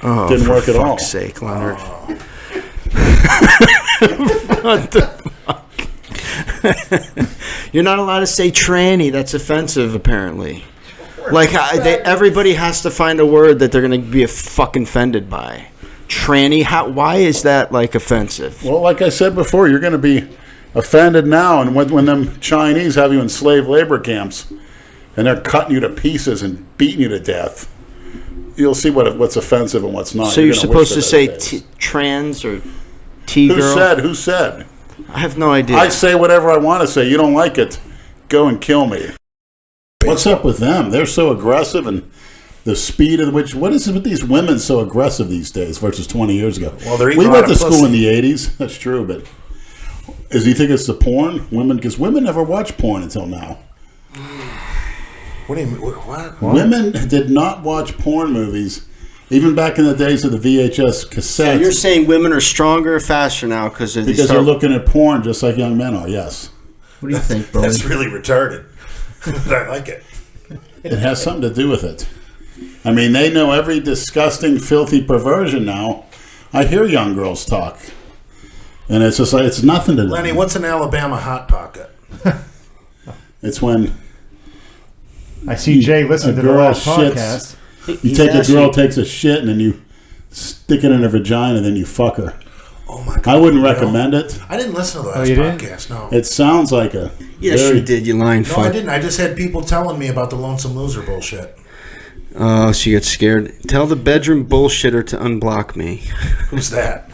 S5: Oh,
S3: Didn't work at all.
S5: For fuck's sake, Leonard. What the fuck? You're not allowed to say tranny. That's offensive, apparently. Like, everybody has to find a word that they're going to be fucking offended by. Tranny? Why is that, like, offensive?
S3: Well, like I said before, you're going to be offended now, and when them Chinese have you in slave labor camps, and they're cutting you to pieces and beating you to death, you'll see what's offensive and what's not.
S5: So you're
S3: gonna wish
S5: supposed to
S3: for
S5: say
S3: those days.
S5: trans or T-girl?
S3: Who said?
S5: I have no idea.
S3: I say whatever I want to say. You don't like it, go and kill me. What's up with them? They're so aggressive, and the speed of which. What is it with these women so aggressive these days versus 20 years ago?
S6: Well, they're eating
S3: we
S6: a
S3: went
S6: lot
S3: to
S6: of
S3: school in
S6: pussy.
S3: the 80s. That's true, but do you think it's the porn? Women, because women never watched porn until now.
S6: What do you mean? What?
S3: Women did not watch porn movies, even back in the days of the VHS cassette.
S5: So you're saying women are stronger or faster now because
S3: they're looking at porn just like young men are. Yes,
S5: What do you think, Billy?
S6: That's really retarded. But I like it.
S3: it has something to do with it. I mean, they know every disgusting, filthy perversion now. I hear young girls talk, and it's just like it's nothing to
S6: Lenny, what's an Alabama hot pocket?
S3: It's when
S4: I see Jay listen to the
S3: girl
S4: last
S3: shits.
S4: podcast.
S3: You take a girl takes a shit and then you stick it in her vagina and then you fuck her.
S6: Oh my God!
S3: I wouldn't
S6: you know?
S3: recommend it.
S6: I didn't listen to the last
S4: you didn't?
S6: podcast. No.
S3: It sounds like a
S5: Yes,
S3: very,
S5: you did, you lying
S6: No, I
S5: fuck.
S6: didn't. I just had people telling me about the Lonesome Loser bullshit.
S5: Oh, she gets scared. Tell the bedroom bullshitter to unblock me.
S6: Who's that?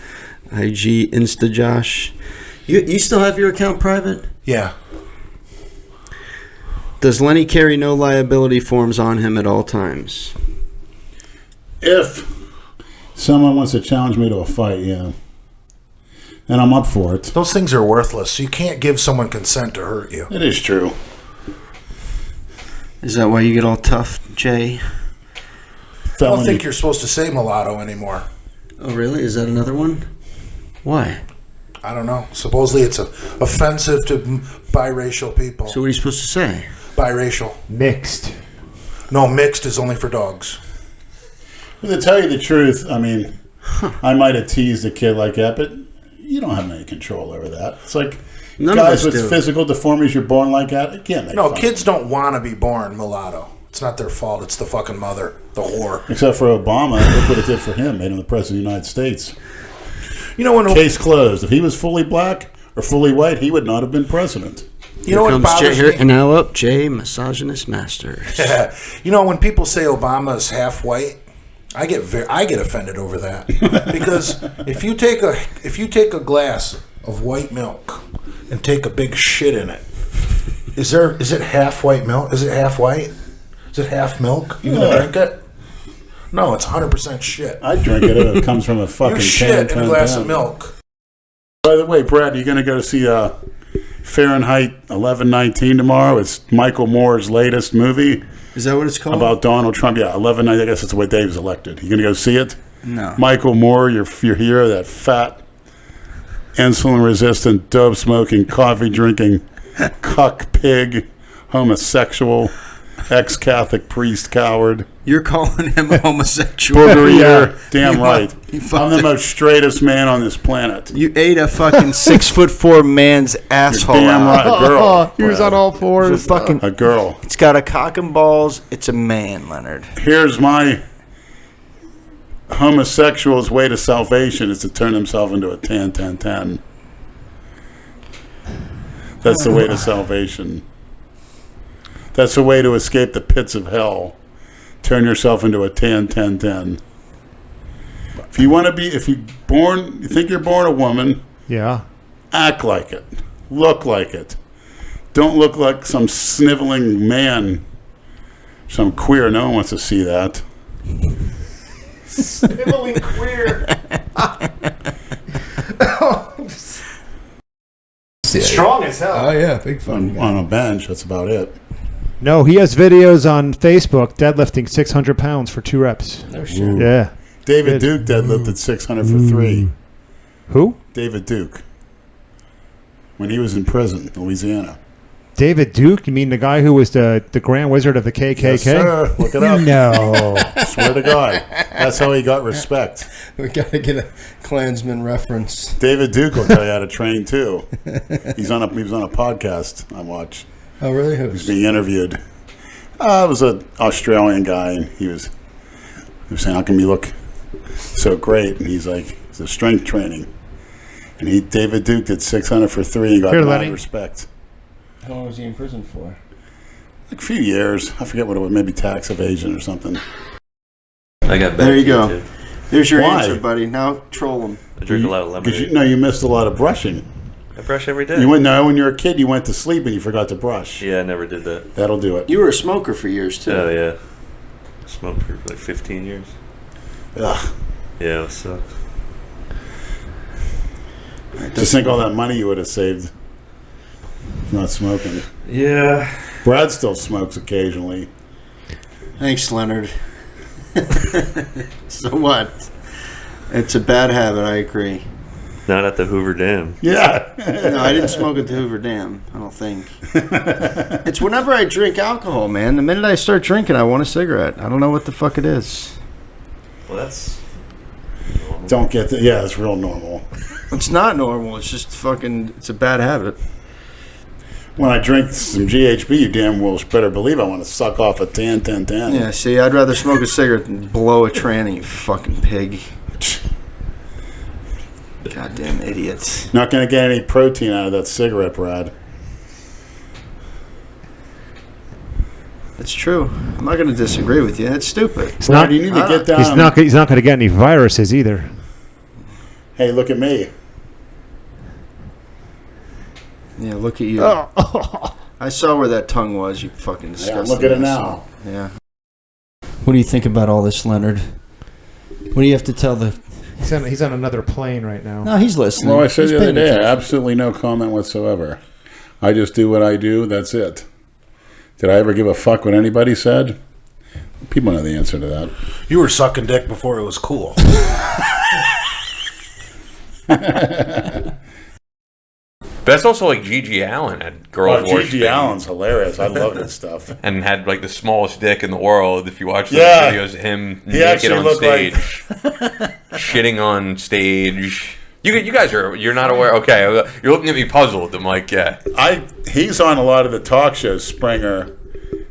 S5: IG Insta Josh. You still have your account private?
S6: Yeah.
S5: Does Lenny carry no liability forms on him at all times?
S3: If someone wants to challenge me to a fight, yeah, and I'm up for it.
S6: Those things are worthless. You can't give someone consent to hurt you.
S3: It is true.
S5: Is that why you get all tough, Jay?
S6: I don't think you're supposed to say mulatto anymore.
S5: Oh, really? Is that another one? Why?
S6: I don't know. Supposedly it's offensive to biracial people.
S5: So what are you supposed to say?
S6: Biracial.
S4: Mixed.
S6: No, mixed is only for dogs.
S3: To tell you the truth, I mean, I might have teased a kid like that, but you don't have any control over that. It's like
S5: None of
S3: guys
S5: us
S3: with
S5: do.
S3: physical deformities, you're born like that. You can't make
S6: No,
S3: fun of
S6: kids don't want to be born mulatto. It's not their fault. It's the fucking mother, the whore.
S3: Except for Obama, look what it did for him. Made him the president of the United States.
S6: You know when
S3: Case closed. If he was fully black or fully white, he would not have been president.
S6: you know what
S5: Comes Jay
S6: bothers
S5: here,
S6: me?
S5: and now up, Jay, misogynist masters.
S6: You know when people say Obama is half white, I get offended over that because if you take a glass of white milk and take a big shit in it, is it half white milk? Is it half white? Is it half milk? You gonna drink it? No, it's 100% shit.
S3: I drink it if it comes from a fucking
S6: You shit in a
S3: can
S6: glass
S3: down.
S6: of milk.
S3: By the way, Brad, you going to go to see Fahrenheit 11/19 tomorrow? It's Michael Moore's latest movie.
S5: Is that what it's called?
S3: About Donald Trump. Yeah, 11. I guess that's the way Dave was elected. You going to go see it?
S5: No.
S3: Michael Moore, your hero, that fat, insulin-resistant, dope-smoking, coffee-drinking, cuck pig, homosexual, ex-Catholic priest coward.
S5: You're calling him a homosexual?
S3: Booger, damn right.
S5: You
S3: I'm the most straightest man on this planet.
S5: You ate a fucking 6'4" man's asshole.
S3: You're damn right, a girl.
S4: He was on all fours.
S5: It's a fucking
S3: a girl.
S5: It's got a cock and balls. It's a man, Leonard.
S3: Here's my homosexual's way to salvation is to turn himself into a 10-10-10. That's the way to salvation. That's the way to escape the pits of hell. Turn yourself into a 10-10-10. If you think you're born a woman,
S4: Yeah.
S3: act like it. Look like it. Don't look like some sniveling man, some queer. No one wants to see that.
S1: Sniveling queer. Strong as hell.
S10: Oh yeah, big fun.
S3: On a bench, that's about it.
S4: No, he has videos on Facebook deadlifting 600 pounds for 2 reps.
S10: No shit.
S4: Yeah.
S3: David Duke deadlifted 600 for 3.
S4: Who?
S3: David Duke. When he was in prison, Louisiana.
S4: David Duke? You mean the guy who was the Grand Wizard of the KKK?
S3: Yes, sir. Look it up.
S4: No.
S3: Swear to God. That's how he got respect.
S10: We gotta get a Klansman reference.
S3: David Duke will tell you how to train, too. He was on a podcast I watched.
S10: Oh, really?
S3: He was being interviewed. It was an Australian guy, and he was saying, how come you look so great? And he's like, it's a strength training. And David Duke did 600 for 3 and got mad respect.
S10: How long was he in prison for?
S3: Like a few years. I forget what it was, maybe tax evasion or something.
S11: I got back.
S5: There you go.
S11: Too.
S5: There's your
S3: Why?
S5: answer, buddy. Now troll him.
S11: I drink a lot of lemonade.
S3: You missed a lot of brushing.
S11: I brush every day.
S3: When you were a kid, you went to sleep and you forgot to brush.
S11: Yeah, I never did that.
S3: That'll do it.
S5: You were a smoker for years, too.
S11: Oh, yeah. I smoked for like 15 years.
S3: Ugh.
S11: Yeah, it sucks.
S3: Just think all that money you would have saved not smoking.
S11: Yeah.
S3: Brad still smokes occasionally.
S5: Thanks, Leonard. So what? It's a bad habit, I agree.
S11: Not at the Hoover Dam.
S3: Yeah.
S5: No, I didn't smoke at the Hoover Dam, I don't think. It's whenever I drink alcohol, man. The minute I start drinking, I want a cigarette. I don't know what the fuck it is.
S11: Well, that's...
S3: Don't get that. Yeah, it's real normal.
S5: It's not normal. It's just fucking... It's a bad habit.
S3: When I drink some GHB, you damn well better believe I want to suck off a 10-10-10.
S5: Yeah, see, I'd rather smoke a cigarette than blow a tranny, you fucking pig. Goddamn idiots.
S3: Not going to get any protein out of that cigarette, Brad.
S5: It's true. I'm not going to disagree with you. It's stupid.
S3: Brad, you need to get down.
S4: He's not going to get any viruses either.
S3: Hey, look at me.
S5: Yeah, look at you. I saw where that tongue was, you fucking disgusting.
S3: Yeah, look at it now.
S5: Yeah. What do you think about all this, Leonard? What do you have to tell the...
S4: He's on another plane right now.
S5: No, he's listening.
S3: Well, I said
S5: He's
S3: the other
S5: paying
S3: day,
S5: attention.
S3: absolutely no comment whatsoever. I just do what I do. That's it. Did I ever give a fuck what anybody said? People know the answer to that.
S6: You were sucking dick before it was cool.
S12: That's also like Gigi Allen had girls' voice.
S3: Gigi Allen's hilarious. I love his stuff.
S12: And had like the smallest dick in the world. If you watch those
S3: Yeah.
S12: videos of him
S3: He
S12: naked
S3: actually
S12: on
S3: looked
S12: stage,
S3: like-
S12: shitting on stage. You guys you're not aware. Okay, you're looking at me puzzled. I'm like, yeah.
S3: He's on a lot of the talk shows. Springer,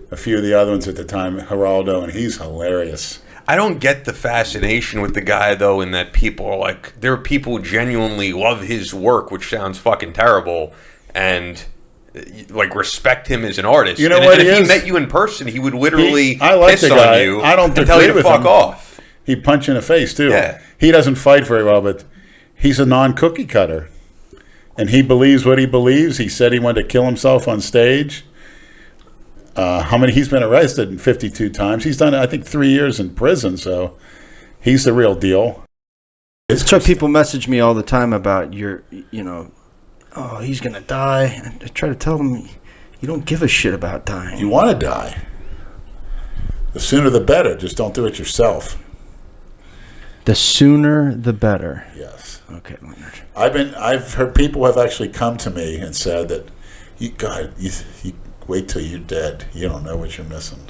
S3: a few of the other ones at the time, Geraldo, and he's hilarious.
S12: I don't get the fascination with the guy though, in that people are like, there are people who genuinely love his work, which sounds fucking terrible, and like respect him as an artist.
S3: You know
S12: and,
S3: what
S12: and
S3: he
S12: if
S3: is?
S12: he met you in person, he would literally
S3: I like
S12: piss
S3: the guy.
S12: on you
S3: I don't
S12: and tell you to
S3: agree with
S12: fuck
S3: him.
S12: off.
S3: He'd punch you in the face too.
S12: Yeah.
S3: He doesn't fight very well, but he's a non-cookie cutter, and he believes what he believes. He said he wanted to kill himself on stage. He's been arrested 52 times. He's done, I think, 3 years in prison, so he's the real deal.
S5: That's why people message me all the time about oh, he's going to die. I try to tell them, you don't give a shit about dying.
S3: You want to die. The sooner the better. Just don't do it yourself.
S5: The sooner the better.
S3: Yes.
S5: Okay, Leonard.
S3: I've heard people have actually come to me and said that, you wait till you're dead. You don't know what you're missing.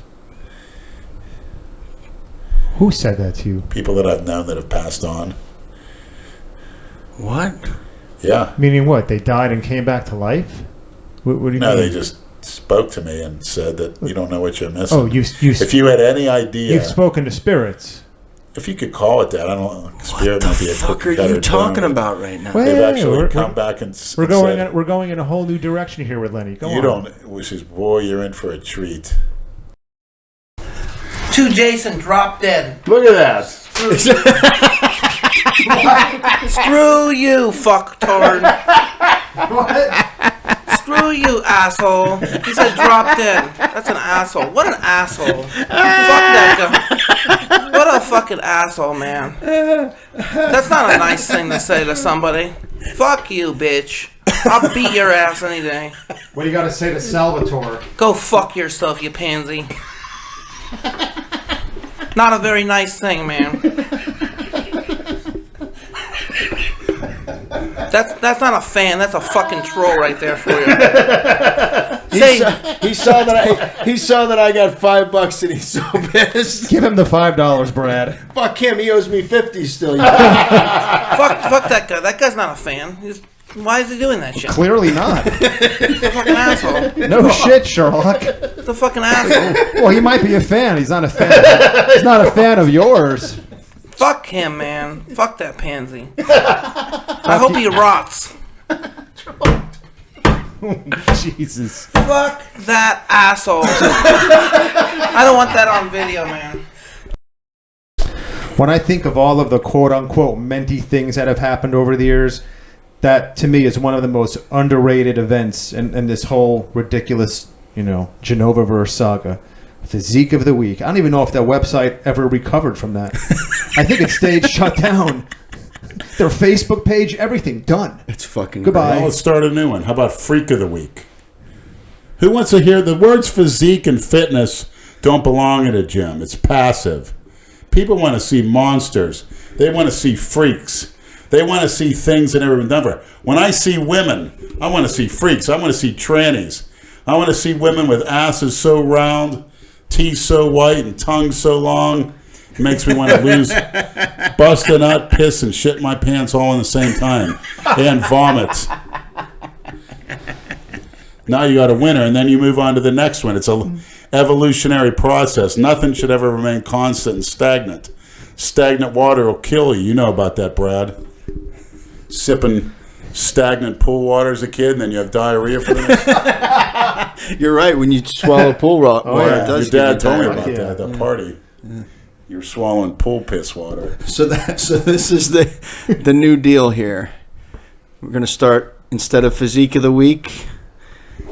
S4: Who said that to you?
S3: People that I've known that have passed on.
S5: What?
S3: Yeah.
S4: Meaning what? They died and came back to life? What do you mean?
S3: No, they just spoke to me and said that you don't know what you're missing.
S4: Oh,
S3: if you had any idea.
S4: You've spoken to spirits.
S3: If you could call it that, I don't know. Spirit might be a
S5: What the fuck are you talking about right now?
S3: They've actually come back and
S4: we're going in a whole new direction here with Lenny. Go on.
S3: Which is, boy, you're in for a treat.
S13: To Jason, drop dead.
S3: Look at that.
S13: Screw you, fucktard.
S4: What?
S13: Screw you, asshole. He said drop dead. That's an asshole. What an asshole. Fuck that guy. What a fucking asshole, man. That's not a nice thing to say to somebody. Fuck you, bitch. I'll beat your ass any day.
S4: What do you got to say to Salvatore?
S13: Go fuck yourself, you pansy. Not a very nice thing, man. That's not a fan. That's a fucking troll right there for you.
S1: He saw that I got $5 and he's so pissed.
S4: Give him the $5, Brad.
S1: Fuck him. He owes me 50 still.
S13: Fuck that guy. That guy's not a fan. Why is he doing that shit?
S4: Clearly not.
S13: He's a fucking asshole.
S4: No shit, Sherlock.
S13: He's a fucking asshole.
S4: Well, he might be a fan. He's not a fan. He's not a fan of yours.
S13: Fuck him, man. Fuck that pansy. I hope he rots.
S4: Jesus.
S13: Fuck that asshole. I don't want that on video, man.
S4: When I think of all of the quote-unquote mentee things that have happened over the years, that to me is one of the most underrated events in this whole ridiculous, Genova-verse saga. Physique of the week. I don't even know if that website ever recovered from that. I think it stayed shut down. Their Facebook page, everything done.
S5: It's fucking
S4: goodbye.
S3: Well, let's start a new one. How about Freak of the Week? Who wants to hear the words physique and fitness don't belong at a gym? It's passive. People want to see monsters. They want to see freaks. They want to see things that never been done before. When I see women, I want to see freaks. I want to see trannies. I want to see women with asses so round, teeth so white, and tongues so long. It makes me want to bust a nut, piss, and shit my pants all in the same time. And vomit. Now you got a winner, and then you move on to the next one. It's an evolutionary process. Nothing should ever remain constant and stagnant. Stagnant water will kill you. You know about that, Brad. Sipping stagnant pool water as a kid, and then you have diarrhea for the next.
S5: You're right. When you swallow pool water,
S3: yeah.
S5: it does.
S3: Your dad told me about
S4: diarrhea.
S3: that at the party. Yeah. You're swallowing pool piss water.
S5: So this is the new deal here. We're gonna start, instead of physique of the week,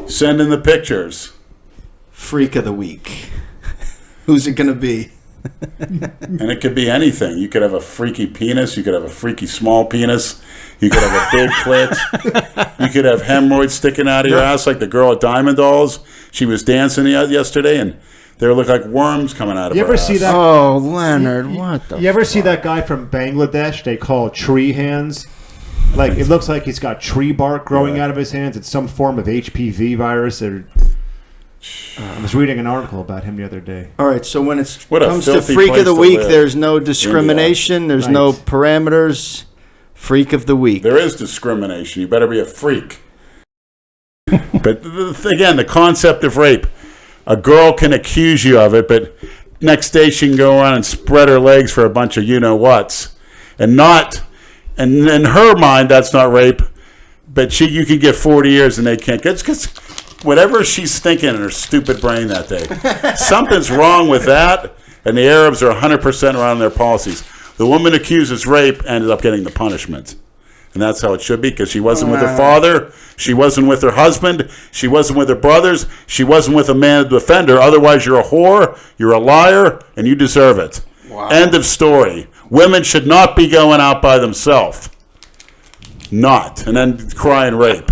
S3: send in the pictures.
S5: Freak of the week. Who's it gonna be?
S3: And it could be anything. You could have a freaky penis. You could have a freaky small penis. You could have a big clit. You could have hemorrhoids sticking out of your ass like the girl at Diamond Dolls. She was dancing yesterday, and they look like worms coming out of her ass.
S4: See that?
S5: Oh, Leonard, what the
S4: You ever see that guy from Bangladesh they call tree hands? Like, it looks like he's got tree bark growing out of his hands. It's some form of HPV virus. I was reading an article about him the other day.
S5: All right, so when it
S3: What a
S5: comes to
S3: filthy
S5: Freak of
S3: place
S5: the
S3: to
S5: Week,
S3: live.
S5: there's no discrimination. There's no parameters. Freak of the Week.
S3: There is discrimination. You better be a freak. But again, the concept of rape. A girl can accuse you of it, but next day she can go around and spread her legs for a bunch of you-know-whats. And in her mind, that's not rape. But you could get 40 years and they can't. It's because whatever she's thinking in her stupid brain that day. Something's wrong with that, and the Arabs are 100% around their policies. The woman accuses rape ended up getting the punishment. And that's how it should be, because she wasn't with her father, she wasn't with her husband, she wasn't with her brothers, she wasn't with a man to defend her. Otherwise, you're a whore, you're a liar, and you deserve it. Wow. End of story. Women should not be going out by themselves. Not. And then cry and rape.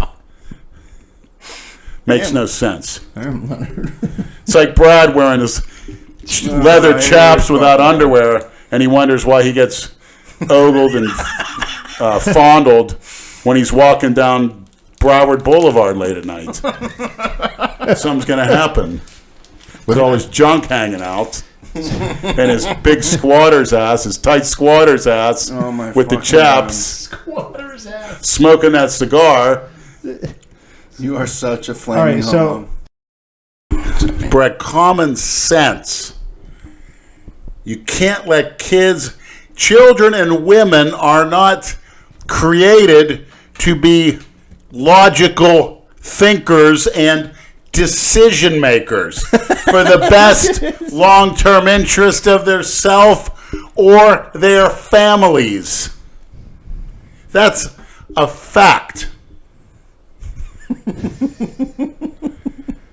S3: Makes no sense. It's like Brad wearing his leather chaps without underwear, and he wonders why he gets ogled and fondled when he's walking down Broward Boulevard late at night. Something's going to happen with all his junk hanging out. And his big squatter's ass, his tight squatter's ass, with the chaps,
S1: Squatter's ass.
S3: smoking that cigar.
S5: You are such a flaming homo.
S3: Brett, common sense. You can't let children and women are not created to be logical thinkers and decision makers for the best long-term interest of their self or their families. That's a fact.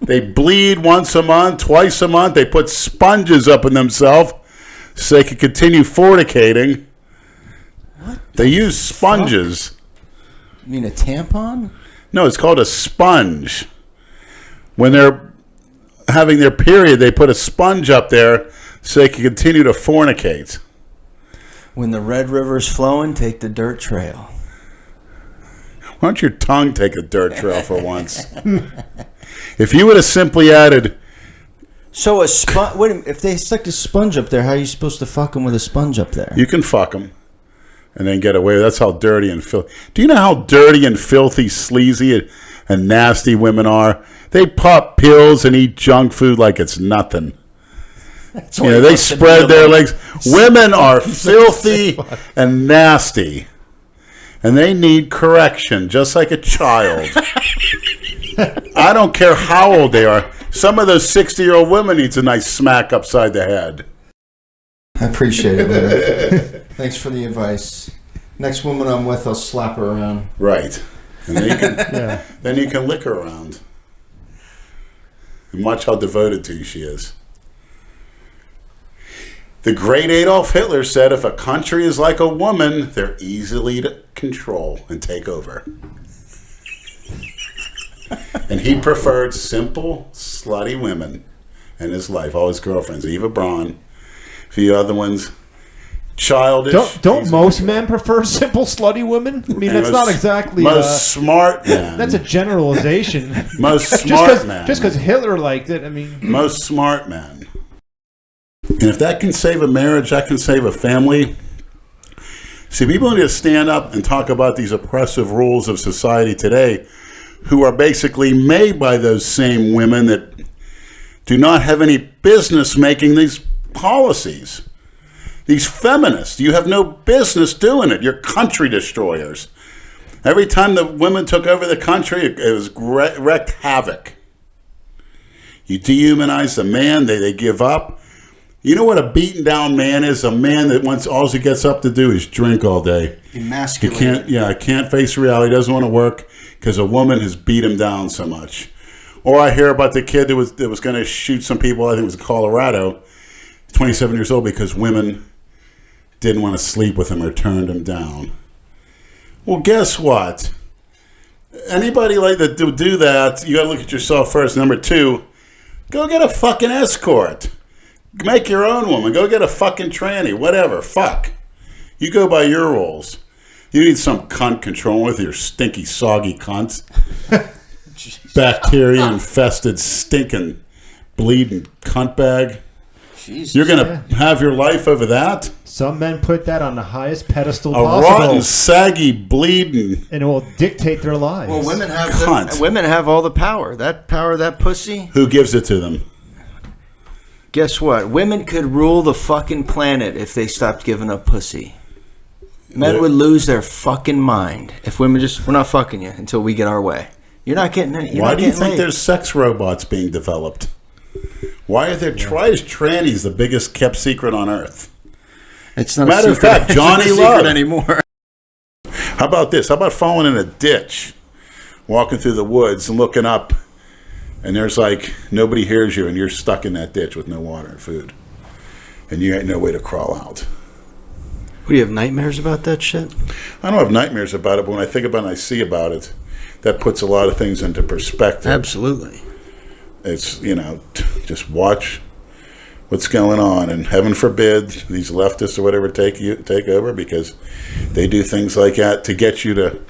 S3: They bleed once a month, twice a month. They put sponges up in themselves so they can continue fornicating. They use sponges.
S5: You mean a tampon?
S3: No, it's called a sponge. When they're having their period, they put a sponge up there so they can continue to fornicate.
S5: When the Red River's flowing, take the dirt trail.
S3: Why don't your tongue take a dirt trail for once? If you would have simply added...
S5: So a sponge... Wait, if they stuck a sponge up there, how are you supposed to fuck them with a sponge up there?
S3: You can fuck them and then get away. That's how dirty and filthy... Do you know how dirty and filthy, sleazy, and nasty women are? They pop pills and eat junk food like it's nothing. They spread their legs. Women are filthy and nasty. And they need correction, just like a child. I don't care how old they are. Some of those 60-year-old women needs a nice smack upside the head.
S5: I appreciate it, man. Thanks for the advice. Next woman I'm with, I'll slap her around.
S3: Right. And then you can, then you can lick her around. And watch how devoted to you she is. The great Adolf Hitler said, if a country is like a woman, they're easily to control and take over. And he preferred simple, slutty women in his life. All his girlfriends, Eva Braun, a few other ones, childish.
S4: Don't most men prefer simple, slutty women? I mean, that's not exactly...
S3: Most smart men.
S4: That's a generalization.
S3: Most smart men.
S4: Just because Hitler liked it, I mean...
S3: Most smart men. And if that can save a marriage, that can save a family. See, people need to stand up and talk about these oppressive rules of society today, who are basically made by those same women that do not have any business making these policies. These feminists, you have no business doing it. You're country destroyers. Every time the women took over the country, it was wreaked havoc. You dehumanize the man, they give up. You know what a beaten down man is? A man that wants all he gets up to do is drink all day.
S5: Emasculated.
S3: Can't face reality. Doesn't want to work because a woman has beat him down so much. Or I hear about the kid that was going to shoot some people. I think it was in Colorado, 27 years old, because women didn't want to sleep with him or turned him down. Well, guess what? Anybody like that do that, you got to look at yourself first. Number two, go get a fucking escort. Make your own woman. Go get a fucking tranny. Whatever. Fuck. You go by your rules. You need some cunt controlling with your stinky, soggy cunt. Bacteria-infested, stinking, bleeding cunt bag. Jesus. You're going to have your life over that?
S4: Some men put that on the highest pedestal
S3: possible. A rotten, saggy, bleeding.
S4: And it will dictate their lives.
S5: Well, women have all the power. That power, that pussy.
S3: Who gives it to them?
S5: Guess what? Women could rule the fucking planet if they stopped giving up pussy. Men would lose their fucking mind if women we're not fucking you until we get our way. You're not getting it.
S3: Why do you think there's sex robots being developed? Why are there trannies the biggest kept secret on earth?
S5: It's not
S3: matter
S5: a secret.
S3: of fact, Johnny Love
S5: anymore.
S3: How about this? How about falling in a ditch, walking through the woods and looking up, and there's like nobody hears you, and you're stuck in that ditch with no water and food, and you ain't no way to crawl out.
S5: do you have nightmares about that shit?
S3: I don't have nightmares about it, but when I think about it and I see about it, that puts a lot of things into perspective.
S5: Absolutely.
S3: It's, just watch what's going on, and heaven forbid these leftists or whatever take over, because they do things like that to get you to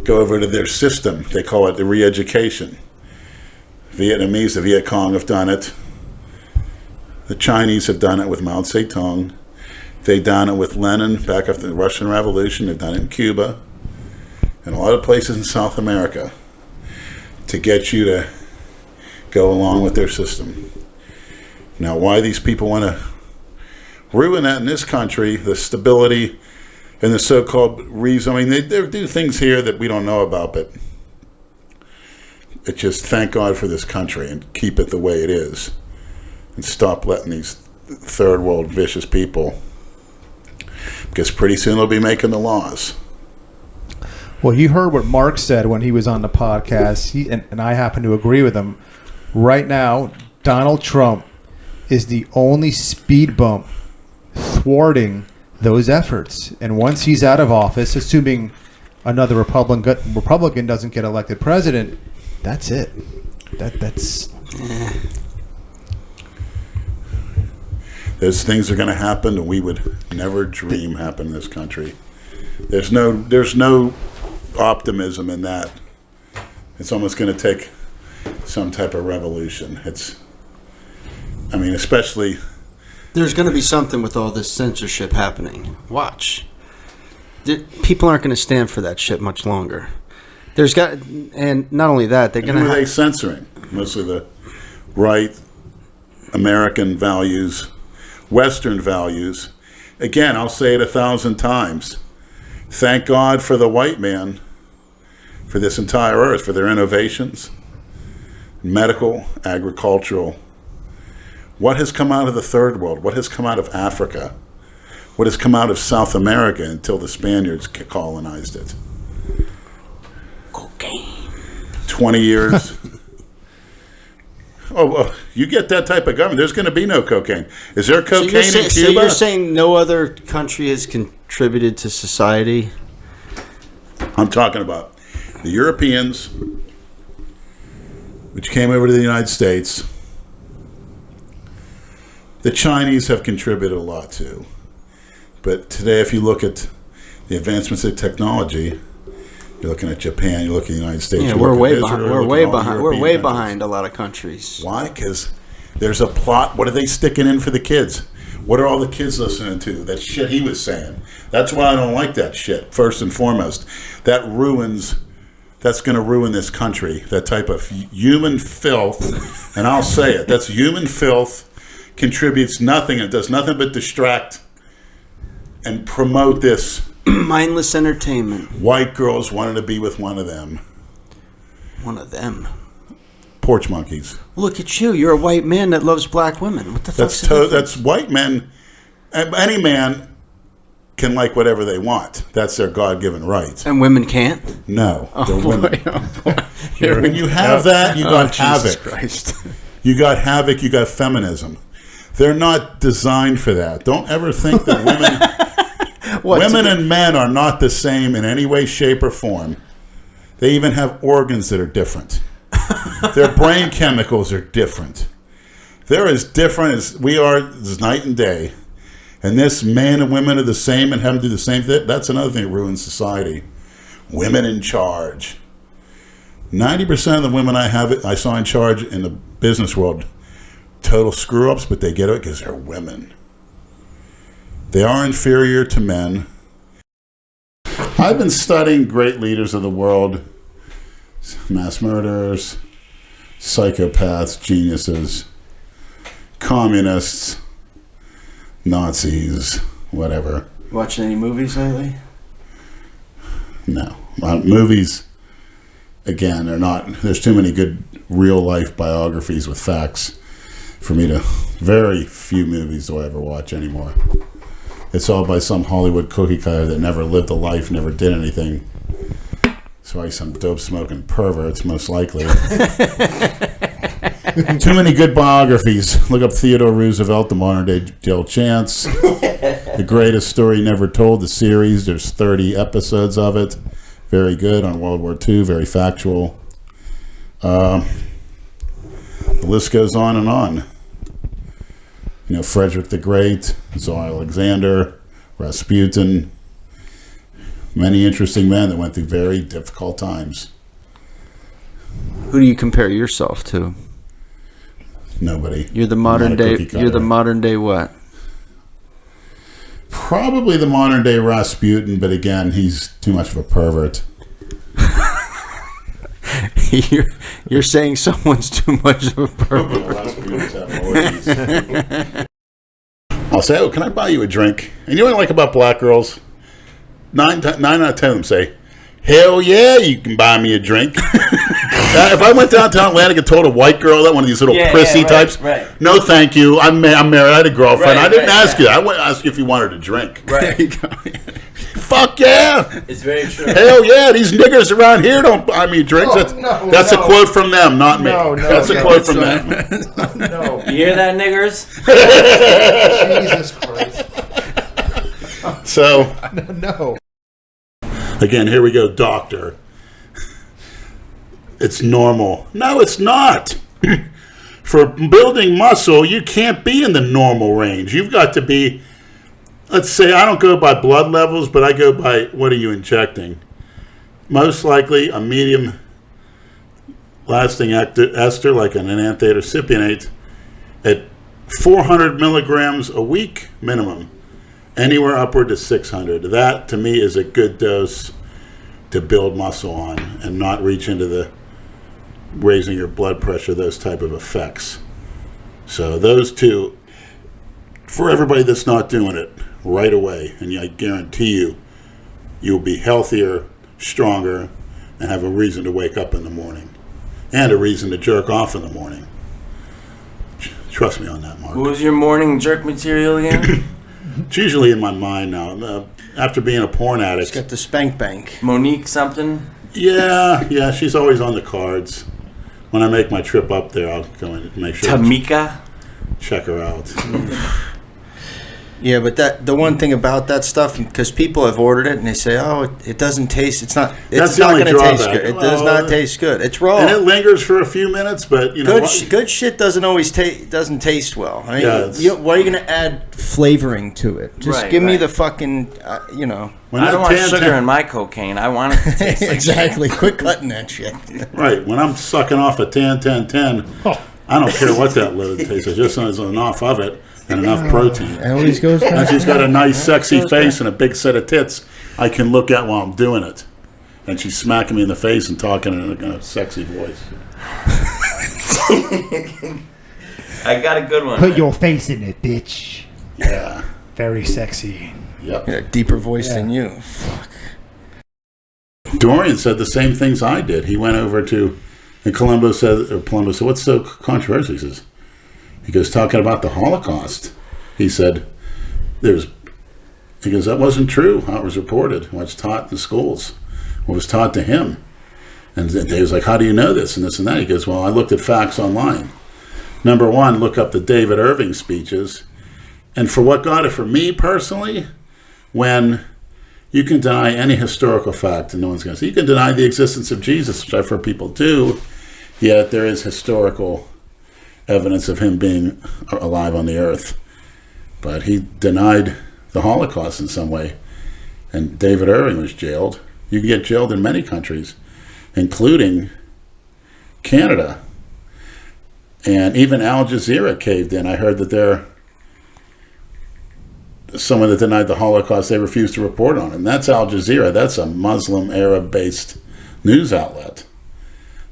S3: go over to their system. They call it the re-education. Vietnamese, the Viet Cong have done it. The Chinese have done it with Mao Zedong. They've done it with Lenin back after the Russian Revolution. They've done it in Cuba and a lot of places in South America to get you to go along with their system. Now, why these people want to ruin that in this country, the stability and the so-called reason, I mean, they do things here that we don't know about, but it's just thank God for this country and keep it the way it is and stop letting these third world vicious people, because pretty soon they'll be making the laws.
S4: Well, you heard what Mark said when he was on the podcast, and I happen to agree with him. Right now, Donald Trump is the only speed bump thwarting those efforts. And once he's out of office, assuming another Republican doesn't get elected president, that's it. That's.
S3: Those things are going to happen that we would never dream happen in this country. There's no optimism in that. It's almost going to take some type of revolution. Especially.
S5: There's going to be something with all this censorship happening. Watch. People aren't going to stand for that shit much longer. And not only that, they're going to.
S3: Who are they censoring? Mostly the right, American values, Western values. Again, I'll say it 1,000 times. Thank God for the white man, for this entire earth, for their innovations, medical, agricultural. What has come out of the third world? What has come out of Africa? What has come out of South America until the Spaniards colonized it?
S5: Cocaine.
S3: 20 years. You get that type of government, there's going to be no cocaine. Is there cocaine in Cuba?
S5: So you're saying no other country has contributed to society?
S3: I'm talking about the Europeans, which came over to the United States. The Chinese have contributed a lot too. But today, if you look at the advancements in technology, you're looking at Japan, you're looking at the United States.
S5: Yeah, we're way behind. We're way behind a lot of countries.
S3: Why? Because there's a plot. What are they sticking in for the kids? What are all the kids listening to? That shit he was saying. That's why I don't like that shit, first and foremost. That's going to ruin this country. That type of human filth, and I'll say it, that's human filth, contributes nothing. It does nothing but distract and promote this
S5: mindless entertainment.
S3: White girls wanted to be with one of them.
S5: One of them?
S3: Porch monkeys.
S5: Look at you. You're a white man that loves black women. What the fuck?
S3: That's white men. Any man can like whatever they want. That's their God-given right.
S5: And women can't?
S3: No.
S5: Oh,
S3: they're women.
S5: Boy.
S3: When you have that, you got havoc.
S5: Jesus Christ.
S3: You got havoc, you got feminism. They're not designed for that. Don't ever think that women and men are not the same in any way, shape, or form. They even have organs that are different. Their brain chemicals are different. They're as different as we are, as night and day. And this men and women are the same and have them do the same thing. That's another thing that ruins society. Women in charge. 90% of the women I saw in charge in the business world, total screw-ups, but they get it because they're women. They are inferior to men. I've been studying great leaders of the world, mass murderers, psychopaths, geniuses, communists, Nazis, whatever.
S5: Watching any movies lately?
S3: No. Movies, again, are not. There's too many good real-life biographies with facts for me to. Very few movies do I ever watch anymore. It's all by some Hollywood cookie cutter that never lived a life, never did anything. It's probably some dope-smoking perverts, most likely. Too many good biographies. Look up Theodore Roosevelt, the modern-day Joe Chance. The Greatest Story Never Told, the series. There's 30 episodes of it. Very good on World War II. Very factual. The list goes on and on. You know, Frederick the Great, Tsar Alexander, Rasputin. Many interesting men that went through very difficult times.
S5: Who do you compare yourself to?
S3: Nobody.
S5: You're the modern day. You're the modern day what?
S3: Probably the modern day Rasputin, but again, he's too much of a pervert.
S5: You're saying someone's too much of a pervert.
S3: I'll say, "Oh, can I buy you a drink?" And you know what I like about black girls? 9 out of 10 of them say, "Hell yeah, you can buy me a drink." If I went downtown Atlantic and told a white girl that, one of these little prissy types, no thank you, I'm married, I had a girlfriend, I didn't ask you. I wouldn't ask you if you wanted a drink.
S10: Right.
S3: Fuck yeah.
S10: It's very true.
S3: Hell yeah, these niggers around here don't buy me drinks. That's a quote from them, not me. That's a quote from them.
S10: No. You hear that, niggers?
S4: Jesus Christ.
S3: So,
S4: No.
S3: again, here we go, doctor. It's normal. No, it's not. For building muscle, you can't be in the normal range. You've got to be, let's say, I don't go by blood levels, but I go by what are you injecting. Most likely a medium lasting ester, like an enanthate or cypionate, at 400 milligrams a week minimum. Anywhere upward to 600. That, to me, is a good dose to build muscle on and not reach into the raising your blood pressure, those type of effects. So those two, for everybody that's not doing it right away, and I guarantee you, you'll be healthier, stronger, and have a reason to wake up in the morning. And a reason to jerk off in the morning. Trust me on that, Mark.
S10: What was your morning jerk material again?
S3: It's usually in my mind now. After being a porn addict.
S5: It's got the spank bank.
S10: Monique something?
S3: Yeah, she's always on the cards. When I make my trip up there, I'll go and make sure.
S10: Tamika?
S3: Check her out.
S5: Yeah, but the one thing about that stuff, because people have ordered it and they say, "Oh, it doesn't taste. It's not going to taste good. It does not taste good. It's raw,
S3: and it lingers for a few minutes." But you know,
S5: good shit doesn't always doesn't taste well. I mean,
S3: yeah,
S5: why are you going to add flavoring to it? Just give me the fucking, you know.
S10: I don't want sugar in my cocaine. I want it to taste like
S5: exactly. Quit cutting that shit.
S3: Right. When I'm sucking off a 10-10-10, I don't care what that load tastes. As just as enough of it. And enough protein.
S5: It always goes down.
S3: And she's got a nice, sexy face and a big set of tits I can look at while I'm doing it. And she's smacking me in the face and talking in a sexy voice.
S10: I got a good one.
S4: Put your face in it, bitch.
S3: Yeah.
S4: Very sexy.
S3: Yep.
S5: Yeah, deeper voice than you. Fuck.
S3: Dorian said the same things I did. He went over to, and Columbo said, what's so controversial? He says, he goes, talking about the Holocaust. He said, he goes, that wasn't true, how it was reported, what's taught in the schools, what was taught to him. And Dave was like, how do you know this and this and that? He goes, well, I looked at facts online. Number one, look up the David Irving speeches. And for what got it for me personally, when you can deny any historical fact and no one's going to say, you can deny the existence of Jesus, which I've heard people do, yet there is historical evidence of him being alive on the earth. But he denied the Holocaust in some way. And David Irving was jailed. You can get jailed in many countries, including Canada. And even Al Jazeera caved in. I heard that someone that denied the Holocaust, they refused to report on it. And that's Al Jazeera. That's a Muslim, Arab-based news outlet.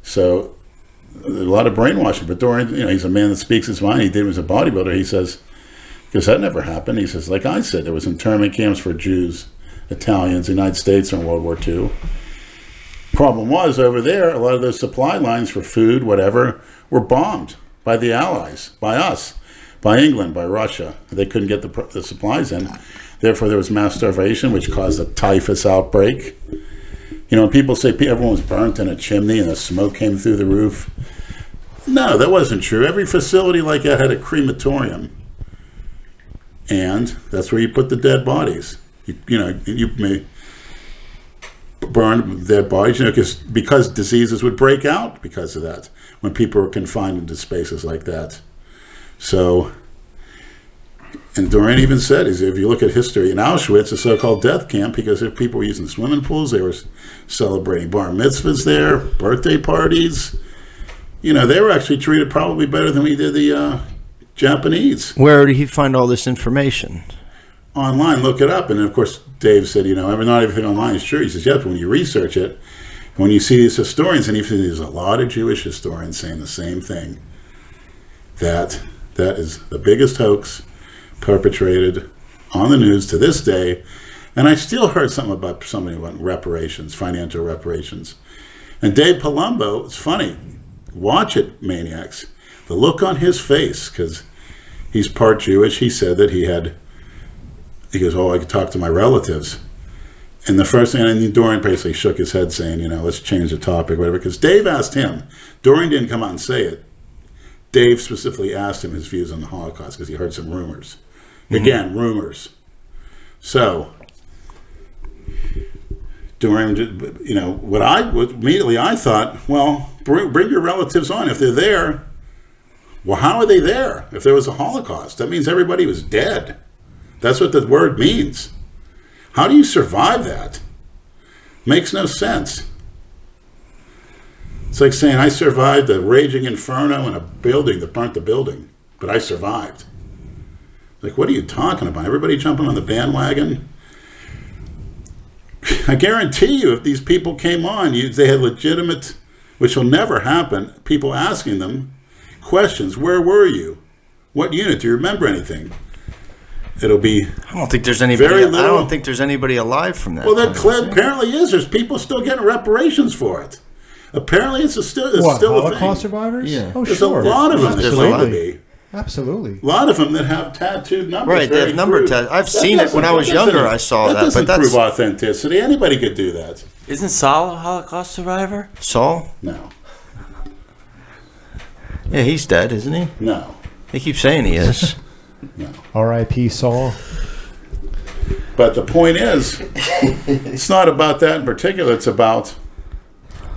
S3: So a lot of brainwashing. But Dorian, he's a man that speaks his mind. He did as a bodybuilder. He says, because that never happened. He says, like I said, there was internment camps for Jews, Italians, United States during World War II. Problem was, over there, a lot of those supply lines for food, whatever, were bombed by the Allies, by us, by England, by Russia. They couldn't get the supplies in. Therefore, there was mass starvation, which caused a typhus outbreak. When people say everyone was burnt in a chimney and the smoke came through the roof, No, that wasn't true. Every facility like that had a crematorium. And that's where you put the dead bodies. You may burn dead bodies, because diseases would break out because of that when people were confined into spaces like that. So, and Dorian even said, if you look at history, in Auschwitz, a so-called death camp, because if people were using swimming pools, they were celebrating bar mitzvahs there, birthday parties. They were actually treated probably better than we did the Japanese.
S5: Where did he find all this information?
S3: Online, look it up. And of course, Dave said, not everything online is true. He says, yeah, but when you research it, when you see these historians, and even there's a lot of Jewish historians saying the same thing, that is the biggest hoax perpetrated on the news to this day. And I still heard something about reparations, financial reparations. And Dave Palumbo, it's funny, watch it, Maniacs. The look on his face, because he's part Jewish, he said that he goes, I could talk to my relatives. And the first thing, and Dorian basically shook his head saying, let's change the topic, whatever, because Dave asked him. Dorian didn't come out and say it. Dave specifically asked him his views on the Holocaust because he heard some rumors. Again, rumors. So, Dorian, immediately I thought, well, bring your relatives on if they're there. Well, how are they there if there was a Holocaust? That means everybody was dead. That's what the word means. How do you survive that? Makes no sense. It's like saying I survived a raging inferno in a building that burnt the building, but I survived. Like, what are you talking about? Everybody jumping on the bandwagon? I guarantee you if these people came on, they had legitimate, which will never happen, people asking them questions. Where were you? What unit? Do you remember anything? It'll be.
S5: I don't think there's anybody.
S3: Very little.
S5: I don't think there's anybody alive from that.
S3: Well, there apparently is. There's people still getting reparations for it. Apparently, it's still
S4: Holocaust
S3: a thing.
S4: survivors?
S5: Yeah.
S4: Oh,
S3: There's
S4: sure.
S3: a lot of them that claim to be.
S4: Absolutely.
S3: A lot of them that have tattooed numbers.
S5: Right, they have number tattoos. I've seen it when I was younger. I saw that.
S3: That doesn't prove authenticity. Anybody could do that.
S10: Isn't Saul a Holocaust survivor?
S5: Saul?
S3: No.
S5: Yeah, he's dead, isn't he?
S3: No.
S5: They keep saying he is.
S3: No.
S4: R.I.P. Saul.
S3: But the point is, it's not about that in particular. It's about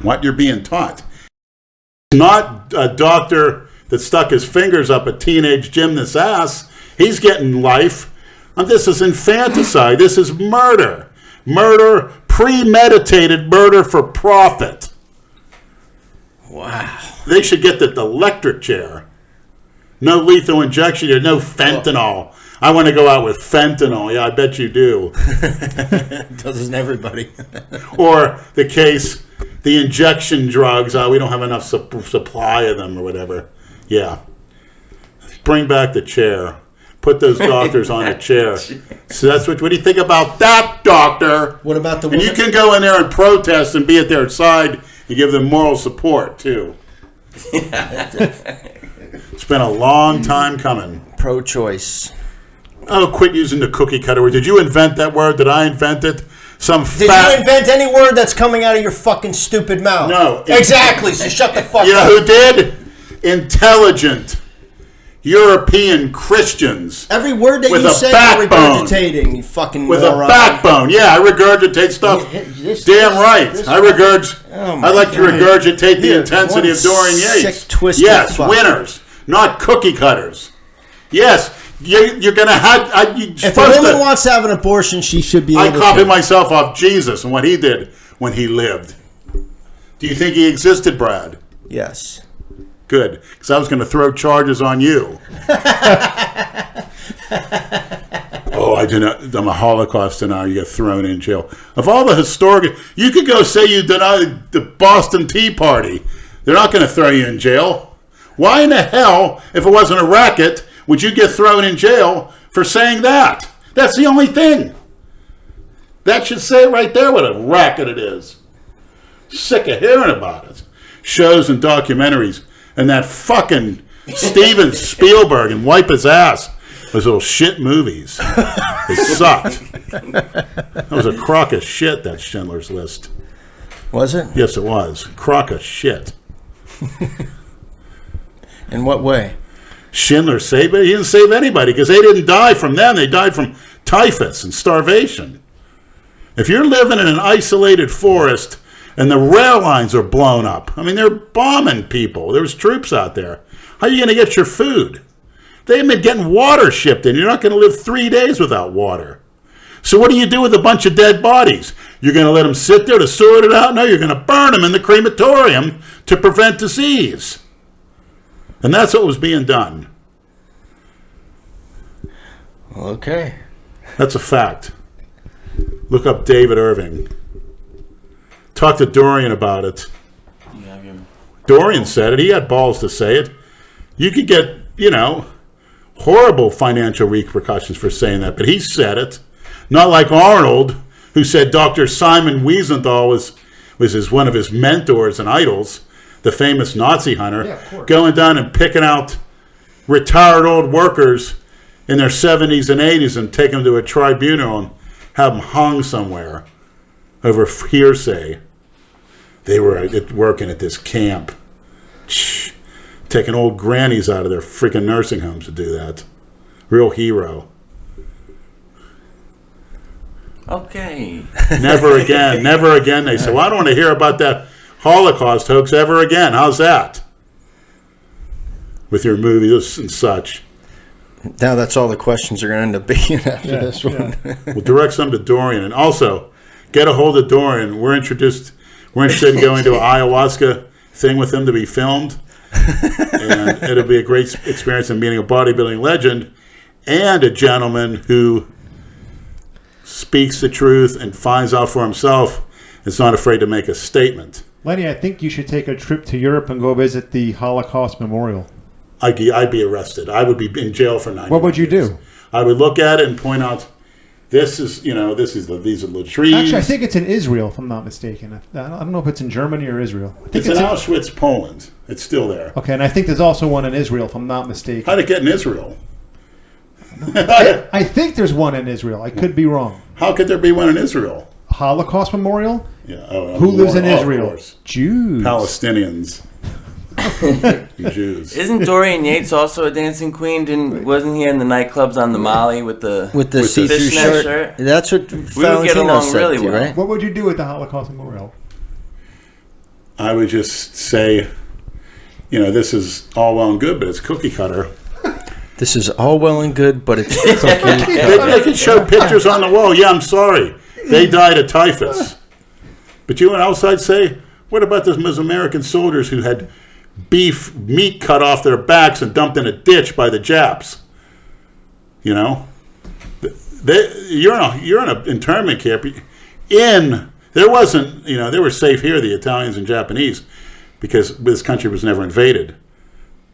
S3: what you're being taught. Not a doctor that stuck his fingers up a teenage gymnast's ass. He's getting life. And this is infanticide. This is murder. Murder, premeditated murder for profit.
S5: Wow.
S3: They should get the electric chair. No lethal injection, no fentanyl. I want to go out with fentanyl. Yeah, I bet you do.
S5: Doesn't everybody?
S3: Or the case, the injection drugs. We don't have enough supply of them or whatever. Yeah. Bring back the chair. Put those doctors on a chair. So that's what do you think about that, doctor?
S5: What about the
S3: woman? And you can go in there and protest and be at their side and give them moral support, too. It's been a long time coming.
S5: Pro-choice.
S3: Oh, quit using the cookie cutter word. Did you invent that word? Did I invent it?
S5: Did you invent any word that's coming out of your fucking stupid mouth?
S3: No.
S5: Exactly, so shut the fuck up.
S3: You know who did? Intelligent European Christians.
S5: Every word that
S3: with
S5: you
S3: a
S5: say
S3: backbone.
S5: you're regurgitating, you fucking
S3: with
S5: moron.
S3: a backbone. Yeah, I regurgitate stuff. Damn right. I like to regurgitate the intensity of Dorian Yates.
S5: Sick, twisted
S3: yes,
S5: fuck.
S3: winners, not cookie cutters. Yes, you're going to have...
S5: If a woman wants to have an abortion, she should be able to.
S3: I copy myself off Jesus and what he did when he lived. Do you think he existed, Brad?
S5: Yes.
S3: Good, because I was going to throw charges on you. Oh, I do not. I'm a Holocaust denier. You get thrown in jail. Of all the historic, you could go say you denied the Boston Tea Party. They're not going to throw you in jail. Why in the hell, if it wasn't a racket, would you get thrown in jail for saying that? That's the only thing. That should say right there what a racket it is. Sick of hearing about it. Shows and documentaries. And that fucking Steven Spielberg and Wipe His Ass. Those little shit movies. They sucked. That was a crock of shit, that Schindler's List.
S5: Was it?
S3: Yes, it was. Crock of shit.
S5: In what way?
S3: Schindler saved, but he didn't save anybody because they didn't die from them. They died from typhus and starvation. If you're living in an isolated forest and the rail lines are blown up, I mean, they're bombing people. There's troops out there. How are you going to get your food? They've been getting water shipped in. You're not going to live 3 days without water. So what do you do with a bunch of dead bodies? You're going to let them sit there to sort it out? No, you're going to burn them in the crematorium to prevent disease. And that's what was being done.
S5: Okay.
S3: That's a fact. Look up David Irving. Talk to Dorian about it. Dorian said it. He had balls to say it. You could get, horrible financial repercussions for saying that, but he said it. Not like Arnold, who said Dr. Simon Wiesenthal was one of his mentors and idols, the famous Nazi hunter, going down and picking out retired old workers in their 70s and 80s and taking them to a tribunal and have them hung somewhere over hearsay. They were working at this camp. Taking old grannies out of their freaking nursing homes to do that. Real hero.
S10: Okay.
S3: Never again. Never again. They said, well, I don't want to hear about that Holocaust hoax ever again. How's that? With your movies and such.
S5: Now that's all the questions are going to end up being after this one.
S3: We'll direct some to Dorian. And also, get a hold of Dorian. We're interested in going to an ayahuasca thing with him to be filmed. And it'll be a great experience in meeting a bodybuilding legend and a gentleman who speaks the truth and finds out for himself. Is not afraid to make a statement.
S4: Lenny, I think you should take a trip to Europe and go visit the Holocaust Memorial.
S3: I'd be arrested. I would be in jail for 9 years.
S4: What would you do?
S3: I would look at it and point out, these are the trees.
S4: Actually, I think it's in Israel, if I'm not mistaken. I don't know if it's in Germany or Israel. I think
S3: it's in Auschwitz, Poland. It's still there.
S4: Okay, and I think there's also one in Israel, if I'm not mistaken.
S3: How'd it get in Israel?
S4: I think there's one in Israel. I could be wrong.
S3: How could there be one in Israel?
S4: Holocaust Memorial?
S3: Yeah.
S4: Who lives in Israel? Jews.
S3: Palestinians. Jews.
S10: Isn't Dorian Yates also a dancing queen? Wasn't he in the nightclubs on the Molly with the
S5: see-through shirt? That's what
S10: we would get
S5: Valentino
S10: along
S5: said
S10: really
S5: to you,
S10: well.
S5: right?
S4: What would you do at the Holocaust Memorial?
S3: I would just say, this is all well and good, but it's cookie cutter.
S5: This is all well and good, but it's cookie cutter.
S3: They can show pictures on the wall. Yeah, I'm sorry. They died of typhus. But you know what else I'd say? What about those American soldiers who had meat cut off their backs and dumped in a ditch by the Japs? You're in an internment camp. They were safe here, the Italians and Japanese, because this country was never invaded.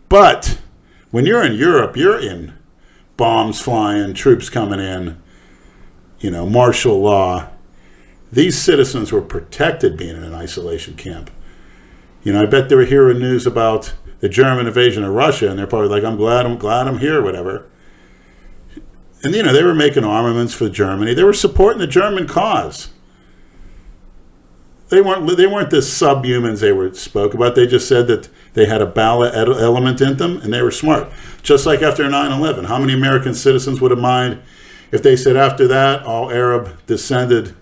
S3: But when you're in Europe, you're in bombs flying, troops coming in, martial law. These citizens were protected being in an isolation camp. I bet they were hearing news about the German invasion of Russia, and they're probably like, I'm glad I'm here, whatever. And, they were making armaments for Germany. They were supporting the German cause. They weren't the subhumans they spoke about. They just said that they had a ballot element in them, and they were smart. Just like after 9/11. How many American citizens would have minded if they said after that, all Arab-descended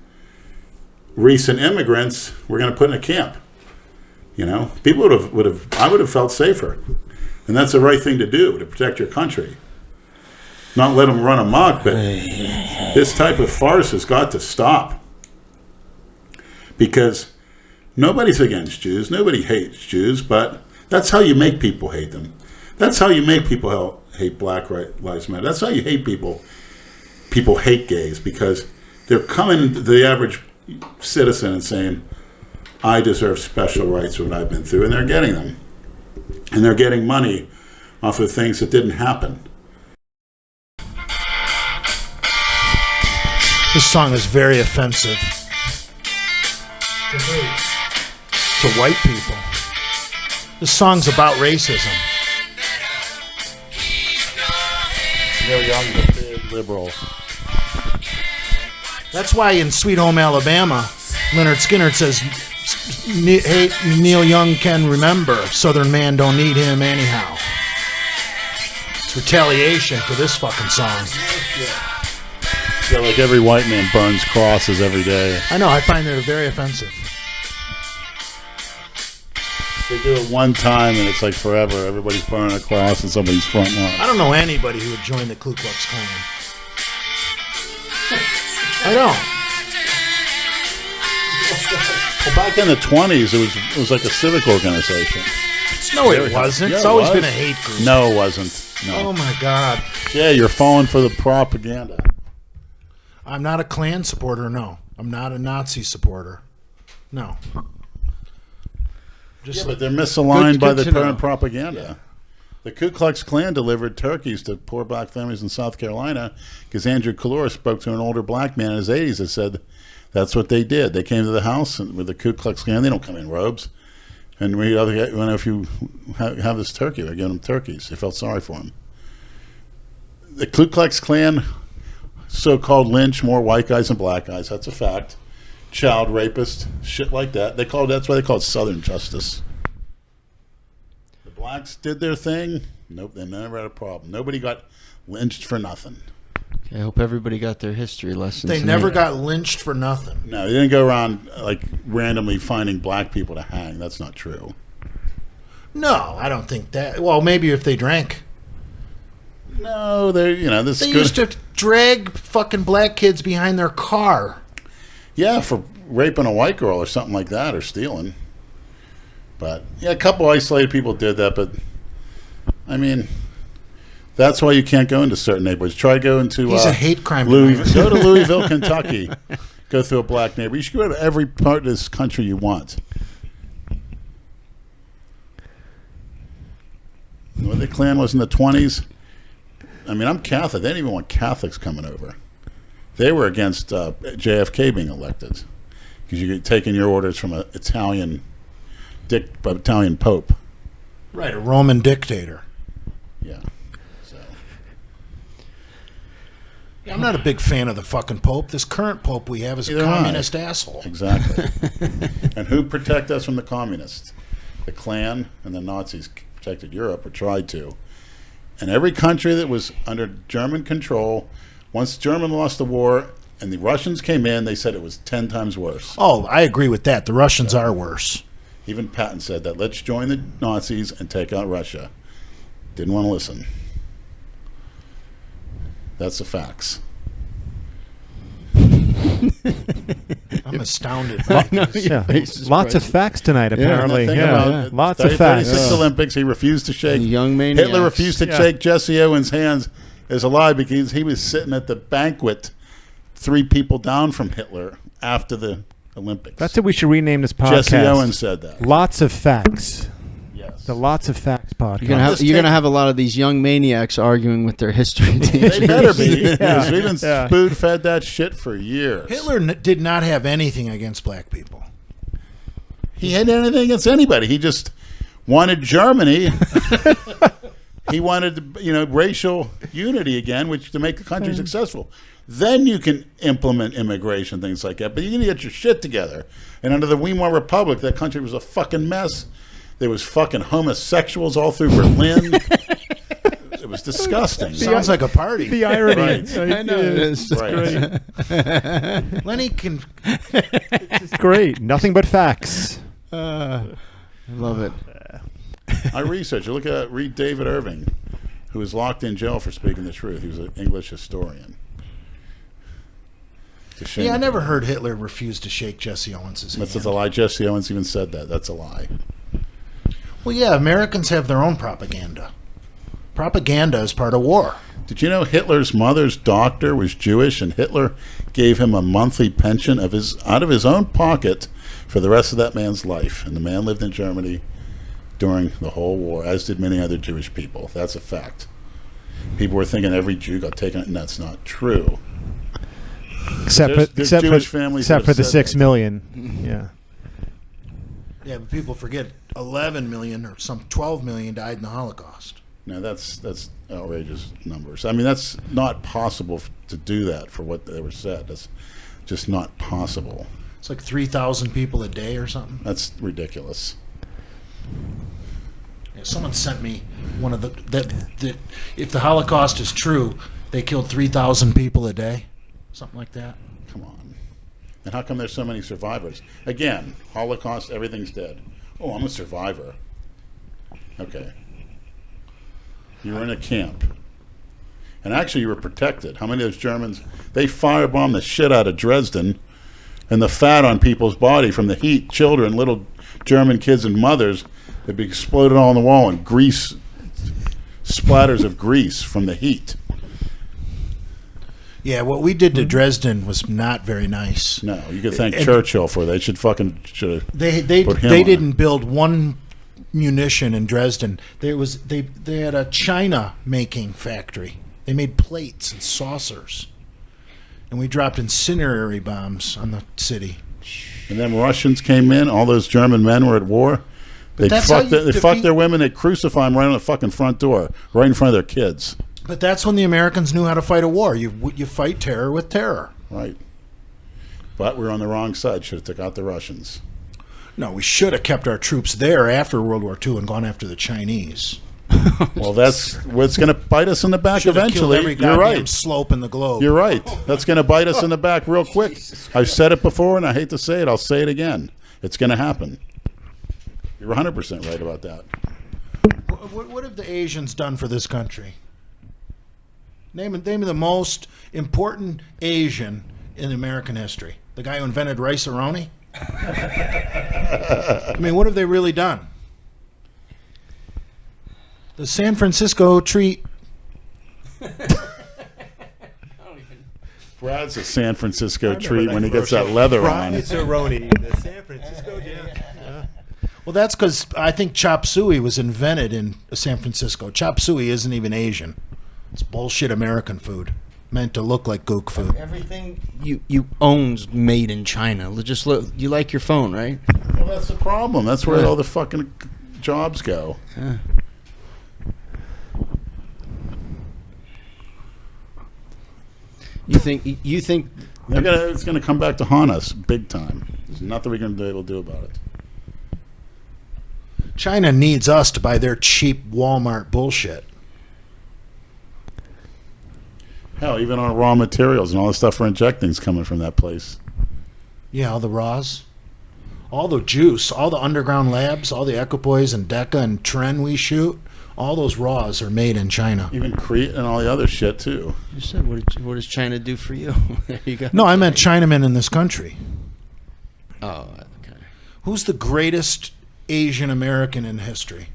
S3: recent immigrants were going to put in a camp? People I would have felt safer. And that's the right thing to do, to protect your country. Not let them run amok, but this type of farce has got to stop. Because nobody's against Jews. Nobody hates Jews, but that's how you make people hate them. That's how you make people hate Black Lives Matter. That's how you hate people. People hate gays because they're coming to the average citizen and saying, I deserve special rights for what I've been through, and they're getting them. And they're getting money off of things that didn't happen.
S6: This song is very offensive to white people. This song's about racism.
S3: Neil Young's a big liberal.
S6: That's why in Sweet Home Alabama, Leonard Skinner says, hey, Neil Young can remember, Southern man don't need him anyhow. It's retaliation for this fucking song.
S3: Yeah, like every white man burns crosses every day.
S6: I know. I find they're very offensive.
S3: They do it one time and it's like forever. Everybody's burning a cross in somebody's front lawn.
S6: I don't know anybody who would join the Ku Klux Klan. I don't.
S3: Well, back in the 20s, it was like a civic organization.
S6: No, it wasn't.
S3: Yeah,
S6: It's
S3: it
S6: always
S3: was.
S6: been a hate group.
S3: No, it wasn't. No.
S6: Oh, my God.
S3: Yeah, you're falling for the propaganda.
S6: I'm not a Klan supporter, no. I'm not a Nazi supporter. No.
S3: Yeah, but they're misaligned by the
S6: to know.
S3: current propaganda. The Ku Klux Klan delivered turkeys to poor black families in South Carolina because Andrew Calora spoke to an older black man in his 80s that said that's what they did. They came to the house and with the Ku Klux Klan. They don't come in robes. And if you have this turkey, they're giving them turkeys. They felt sorry for him. The Ku Klux Klan so-called lynch more white guys than black guys. That's a fact. Child rapist, shit like that. That's why they call it Southern justice. The blacks did their thing. Nope, they never had a problem. Nobody got lynched for nothing.
S5: I hope everybody got their history lessons.
S6: They never got lynched for nothing.
S3: No, they didn't go around like randomly finding black people to hang. That's not true.
S6: No, I don't think that. Well, maybe if they drank.
S3: No, they
S6: used to drag fucking black kids behind their car.
S3: Yeah, for raping a white girl or something like that, or stealing. But yeah, a couple isolated people did that, but I mean, that's why you can't go into certain neighborhoods. Try going to
S6: He's a hate crime.
S3: Go to Louisville, Kentucky. Go through a black neighborhood. You should go to every part of this country you want. When the Klan was in the 20s, I mean, I'm Catholic. They didn't even want Catholics coming over. They were against JFK being elected because you're taking your orders from an Italian Pope.
S6: Right, a Roman dictator.
S3: Yeah. So.
S6: Yeah, I'm not a big fan of the fucking Pope. This current Pope we have is a communist asshole.
S3: Exactly. And who protect us from the communists? The Klan and the Nazis protected Europe, or tried to. And every country that was under German control, once Germany lost the war and the Russians came in, they said it was 10 times worse.
S6: Oh, I agree with that. The Russians are worse.
S3: Even Patton said that. Let's join the Nazis and take out Russia. Didn't want to listen. That's the facts.
S6: I'm astounded.
S4: Lots of facts tonight, apparently. Lots of facts.
S3: 36 Olympics, he refused to shake.
S5: Young maniacs.
S3: Hitler refused to shake Jesse Owens' hands is a lie because he was sitting at the banquet 3 people down from Hitler after the Olympics.
S4: That's what we should rename this podcast.
S3: Jesse Owens said that.
S4: Lots of facts.
S3: Yes.
S4: The Lots of Facts podcast.
S5: You're gonna have a lot of these young maniacs arguing with their history teachers.
S3: They better be. Because we've been spoon-fed that shit for years.
S6: Hitler did not have anything against black people.
S3: He had anything against anybody. He just wanted Germany. He wanted, racial unity again, which to make the country successful. Then you can implement immigration, things like that. But you need to get your shit together. And under the Weimar Republic, that country was a fucking mess. There was fucking homosexuals all through Berlin. It was disgusting.
S6: Sounds like a party.
S4: The irony.
S3: Right.
S5: I know.
S4: It's
S3: Right.
S4: great.
S6: Lenny can.
S4: It's great. Nothing but facts.
S5: I love it.
S3: I researched. Read David Irving, who was locked in jail for speaking the truth. He was an English historian.
S6: Yeah, I never heard Hitler refuse to shake Jesse Owens' hand.
S3: That's a lie. Jesse Owens even said that. That's a lie.
S6: Well, yeah, Americans have their own propaganda. Propaganda is part of war.
S3: Did you know Hitler's mother's doctor was Jewish, and Hitler gave him a monthly pension out of his own pocket for the rest of that man's life? And the man lived in Germany during the whole war, as did many other Jewish people. That's a fact. People were thinking every Jew got taken, and that's not true.
S4: Except for the 6 million. Yeah.
S6: Yeah, but people forget 11 million or some 12 million died in the Holocaust.
S3: No, that's outrageous numbers. I mean, that's not possible to do that for what they were said. That's just not possible.
S6: It's like 3,000 people a day or something.
S3: That's ridiculous.
S6: Yeah, someone sent me one of that if the Holocaust is true, they killed 3,000 people a day, something like that.
S3: Come on. And how come there's so many survivors? Again, Holocaust, everything's dead. Oh, I'm a survivor. Okay. You were in a camp. And actually you were protected. How many of those Germans, they firebombed the shit out of Dresden, and the fat on people's body from the heat, children, little German kids and mothers, they'd be exploded all on the wall, and grease, splatters of grease from the heat.
S6: Yeah, what we did to Dresden was not very nice.
S3: No, you could thank Churchill for that. Should have
S6: They didn't build one munition in Dresden. They had a China making factory. They made plates and saucers, and we dropped incendiary bombs on the city.
S3: And then Russians came in. All those German men were at war. They fucked their women. They crucify them right on the fucking front door, right in front of their kids.
S6: But that's when the Americans knew how to fight a war. You fight terror with terror.
S3: Right. But we're on the wrong side. Should have took out the Russians.
S6: No, we should have kept our troops there after World War II and gone after the Chinese.
S3: Well, that's what's going to bite us in the back
S6: Should have killed
S3: eventually.
S6: every
S3: You're
S6: goddamn
S3: right.
S6: slope in the globe.
S3: You're right. That's going to bite us in the back real quick. I've said it before, and I hate to say it. I'll say it again. It's going to happen. You're 100% right about that.
S6: What have the Asians done for this country? Name me the most important Asian in American history. The guy who invented rice-a-roni? I mean, what have they really done? The San Francisco treat.
S3: Brad's a San Francisco treat when he gets that leather on.
S4: It's a roni. The San Francisco jam. Yeah.
S6: Well, that's because I think chop suey was invented in San Francisco. Chop suey isn't even Asian. It's bullshit American food, meant to look like gook food.
S1: Everything you own's made in China. Just look. You like your phone, right?
S3: Well, that's the problem. That's where all the fucking jobs go.
S1: Yeah. You think
S3: it's going to come back to haunt us big time. There's nothing we're going to be able to do about it.
S6: China needs us to buy their cheap Walmart bullshit.
S3: Hell, even our raw materials and all the stuff we're injecting is coming from that place.
S6: Yeah, all the raws. All the juice, all the underground labs, all the Equipoise and Deca and Tren we shoot, all those raws are made in China.
S3: Even Crete and all the other shit, too.
S1: You said, what does China do for you? There you go.
S6: No, I meant Chinamen in this country.
S1: Oh, okay.
S6: Who's the greatest Asian American in history?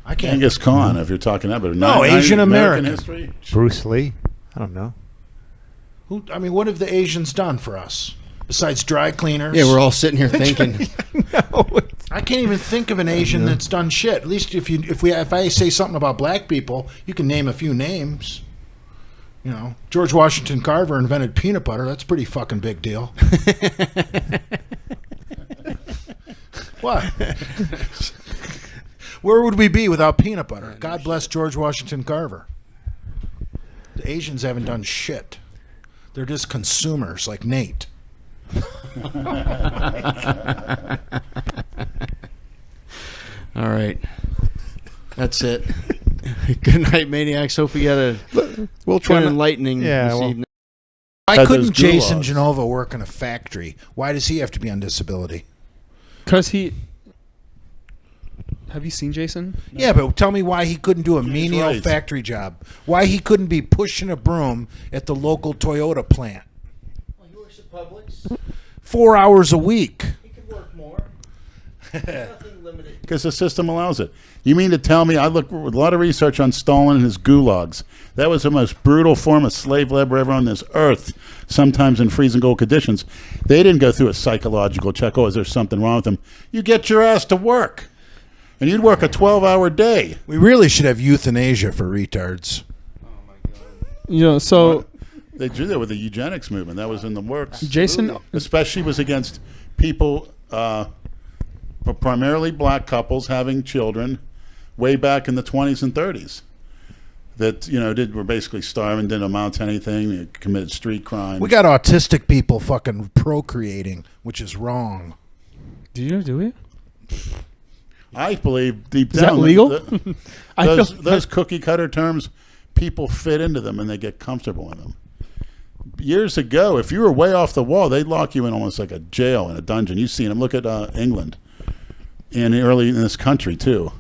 S6: I can't.
S3: Genghis Khan, if you're talking that, but
S6: no, Asian American
S3: history.
S4: Bruce Lee. I don't know.
S6: What have the Asians done for us besides dry cleaners?
S1: Yeah, we're all sitting here thinking.
S6: I can't even think of an Asian that's done shit. At least if I say something about black people, you can name a few names. You know, George Washington Carver invented peanut butter. That's a pretty fucking big deal. What? Where would we be without peanut butter? God bless George Washington Carver. The Asians haven't done shit. They're just consumers like Nate.
S1: All right. That's it. Good night, Maniacs. Hope we got a enlightening this evening.
S6: Why couldn't Jason Genova work in a factory? Why does he have to be on disability?
S2: Because he... Have you seen Jason?
S6: Yeah, but tell me why he couldn't do a menial factory job. Why he couldn't be pushing a broom at the local Toyota plant.
S1: Well, he works at Publix.
S6: 4 hours a week.
S1: He could work more. Nothing limited.
S3: Because the system allows it. You mean to tell me, I looked with a lot of research on Stalin and his gulags. That was the most brutal form of slave labor ever on this earth, sometimes in freezing cold conditions. They didn't go through a psychological check. Oh, is there something wrong with them? You get your ass to work. And you'd work a 12-hour day.
S6: We really should have euthanasia for retards.
S2: Oh, my God. You know, so...
S3: They did that with the eugenics movement. That was in the works.
S2: Jason...
S3: Especially was against people, primarily black couples having children way back in the 20s and 30s. That, were basically starving, didn't amount to anything, they committed street crime.
S6: We got autistic people fucking procreating, which is wrong.
S2: Do we?
S3: I believe deep
S2: Is
S3: down
S2: that legal?
S3: Those cookie cutter terms, people fit into them and they get comfortable in them. Years ago, if you were way off the wall, they'd lock you in almost like a jail in a dungeon. You've seen them. Look at England and early in this country too.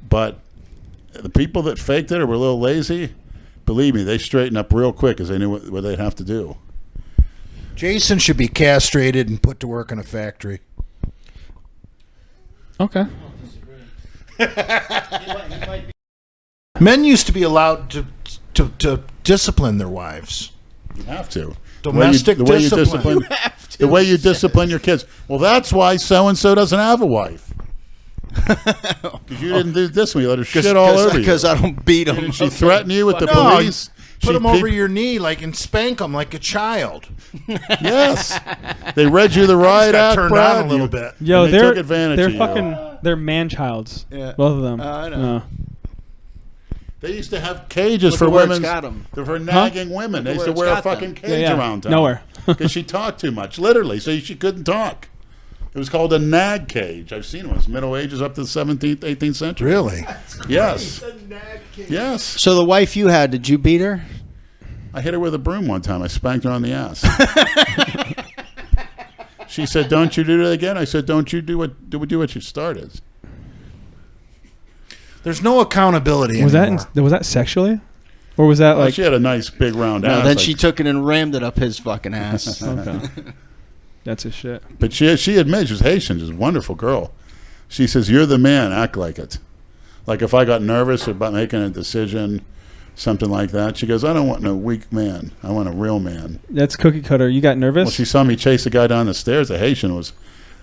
S3: But the people that faked it or were a little lazy, believe me, they straightened up real quick because they knew what they'd have to do.
S6: Jason should be castrated and put to work in a factory.
S2: Okay.
S6: Men used to be allowed to discipline their wives.
S3: You have to.
S6: Domestic discipline.
S3: The way you discipline your kids. Well, that's why so-and-so doesn't have a wife. Because you didn't do this one. You let her shit all over you.
S5: Because I don't beat them.
S3: Didn't she threaten you with the police?
S6: Put them over your knee and spank them like a child.
S3: Yes. They read you the riot act,
S6: turned
S3: Brad.
S6: on a little bit.
S2: Yo,
S3: they took advantage
S2: they're
S3: of
S2: fucking,
S3: you.
S2: they're man-childs.
S5: Yeah.
S2: Both of them.
S5: I know.
S3: They used to have cages for women, for nagging women. They used to wear a fucking cage around town.
S2: Nowhere.
S3: Because she talked too much, literally. So she couldn't talk. It was called a nag cage. I've seen one. It's Middle Ages up to the 17th, 18th century.
S6: Really?
S3: Yes. Yes.
S1: So the wife you had, did you beat her?
S3: I hit her with a broom one time. I spanked her on the ass. She said, "Don't you do that again?" I said, "Don't you do what you started."
S6: There's no accountability
S2: Was
S6: anymore.
S2: was that sexually, or was that like?
S3: She had a nice big round ass.
S1: Then she took it and rammed it up his fucking ass.
S2: Okay. That's his shit.
S3: But she admitted she was Haitian. She's a wonderful girl. She says, "You're the man. Act like it." Like if I got nervous about making a decision, something like that, she goes, "I don't want no weak man. I want a real man."
S2: That's cookie cutter. You got nervous?
S3: Well, she saw me chase a guy down the stairs. The Haitian was,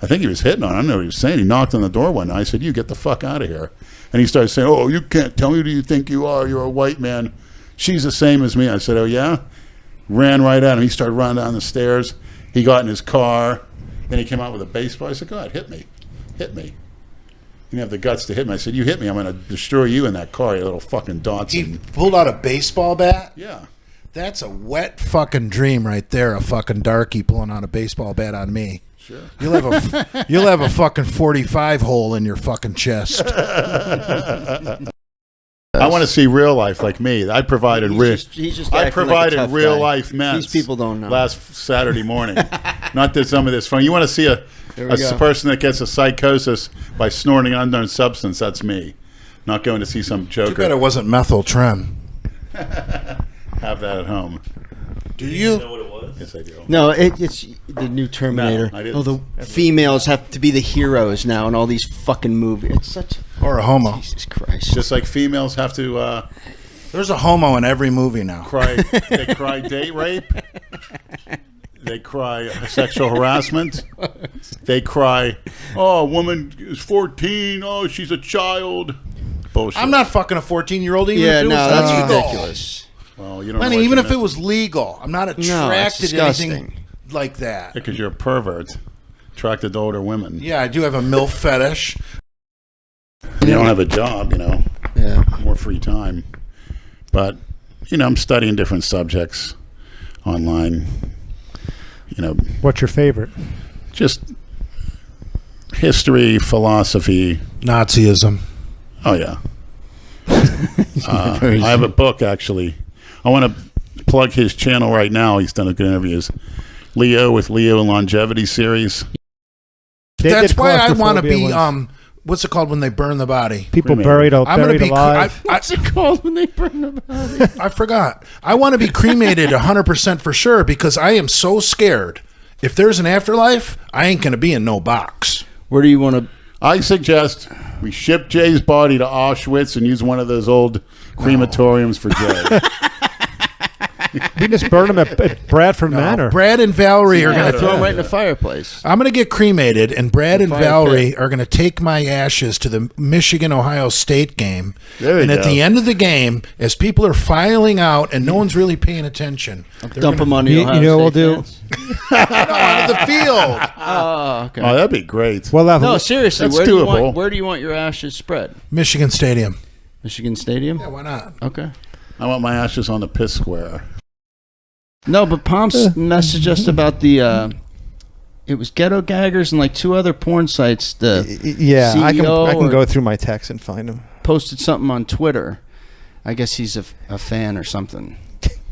S3: I think he was hitting on. I don't know what he was saying. He knocked on the door one night. I said, "You get the fuck out of here." And he started saying, "Oh, you can't tell me who you think you are. You're a white man. She's the same as me." I said, "Oh, yeah?" Ran right at him. He started running down the stairs. He got in his car. Then he came out with a baseball. I said, "Go ahead, hit me. Hit me." You didn't have the guts to hit me. I said, "You hit me, I'm going to destroy you in that car, you little fucking Dotson."
S6: He pulled out a baseball bat?
S3: Yeah.
S6: That's a wet fucking dream right there, a fucking darky pulling out a baseball bat on me.
S3: Sure.
S6: You'll have a fucking 45 hole in your fucking chest.
S3: I want to see real life like me. I provided real life meds.
S1: These people don't know.
S3: Last Saturday morning. Not that some of this fun. You want to see a person that gets a psychosis by snorting an unknown substance? That's me. Not going to see some joker.
S6: Too bad it wasn't methyltren.
S3: Have that at home.
S6: Do you?
S11: Know what it was?
S3: Yes, I do.
S1: No, it's the new Terminator.
S3: No, I didn't.
S1: Oh, the females have to be the heroes now in all these fucking movies. It's such
S6: or a homo.
S1: Jesus Christ.
S3: Just like females have to
S6: there's a homo in every movie now.
S3: They cry date rape. They cry sexual harassment. They cry, "Oh, a woman is 14. Oh, she's a child." Bullshit.
S6: I'm not fucking a 14-year-old even if it was
S1: that's
S6: legal.
S1: ridiculous.
S3: Well, you don't
S6: Lenny,
S3: know
S6: even
S3: what
S6: if it was legal, I'm not attracted to anything like that.
S3: Because you're a pervert, attracted to older women.
S6: Yeah, I do have a MILF fetish.
S3: You don't have a job,
S1: Yeah.
S3: more free time. But, I'm studying different subjects online.
S4: What's your favorite?
S3: Just history, philosophy.
S6: Nazism.
S3: Oh, yeah. I have a book, actually. I want to plug his channel right now. He's done a good interviews. Leo with Leo Longevity Series.
S6: That's why I want to be, what's it called when they burn the body?
S4: People buried alive.
S1: What's it called when they burn the body?
S6: I forgot. I want to be cremated 100% for sure because I am so scared. If there's an afterlife, I ain't going to be in no box.
S1: Where do you want to...
S3: I suggest we ship Jay's body to Auschwitz and use one of those old crematoriums for Jay.
S4: We just burn them at Bradford Manor.
S6: Brad and Valerie are going to
S1: throw them right in the fireplace.
S6: I'm going to get cremated, and Brad and Valerie are going to take my ashes to the Michigan-Ohio State game. And at the end of the game, as people are filing out and no one's really paying attention,
S1: dump them on the
S4: Ohio State we'll do?
S6: No, out of the field.
S1: Oh, okay.
S3: Oh, that'd be great.
S4: Well,
S1: no, seriously,
S3: that's
S1: doable. Where do you want your ashes spread?
S6: Michigan Stadium.
S1: Michigan Stadium?
S6: Yeah, why not?
S1: Okay.
S3: I want my ashes on the piss square.
S1: No, but Pomps messaged us about the it was Ghetto Gaggers and like 2 other porn sites. The
S4: yeah,
S1: CEO
S4: I can go through my text and find him.
S1: Posted something on Twitter. I guess he's a fan or something.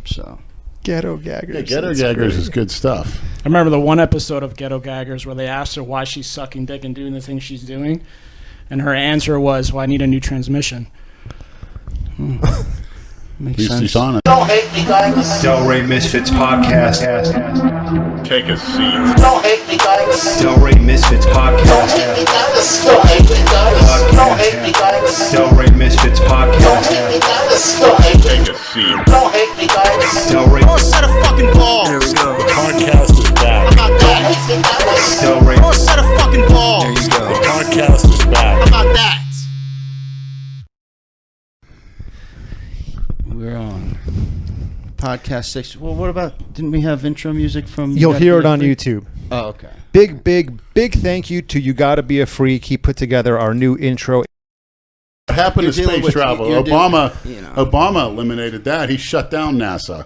S1: So
S4: Ghetto Gaggers.
S3: Yeah, Ghetto Gaggers is good stuff.
S14: I remember the one episode of Ghetto Gaggers where they asked her why she's sucking dick and doing the things she's doing, and her answer was, "Well, I need a new transmission."
S1: Makes sense.
S15: Don't hate me, guys.
S4: Delray Misfits podcast.
S3: Take a seat.
S15: Don't hate me, guys.
S4: Delray Misfits podcast.
S15: Don't hate me, guys. Don't hate me, guys. Don't hate me, guys.
S4: Delray Misfits podcast.
S15: Don't hate me, guys. Don't hate me.
S3: Take a seat.
S15: Don't hate me, guys.
S4: Delray.
S15: Oh, set a fucking ball.
S10: There we go.
S3: The podcast is back.
S15: How about that?
S4: Delray.
S15: Oh, set a fucking ball.
S10: There you go.
S3: The podcast is back.
S15: How about that?
S1: We're on podcast 6. Well, what about? Didn't we have intro music from?
S4: You'll hear it on YouTube.
S1: Oh, okay.
S4: Big thank you to You Gotta Be a Freak. He put together our new intro.
S3: What happened
S1: You're
S3: to
S1: dealing
S3: space
S1: with-
S3: travel?
S1: you're dealing-
S3: Obama, Obama eliminated that. He shut down NASA.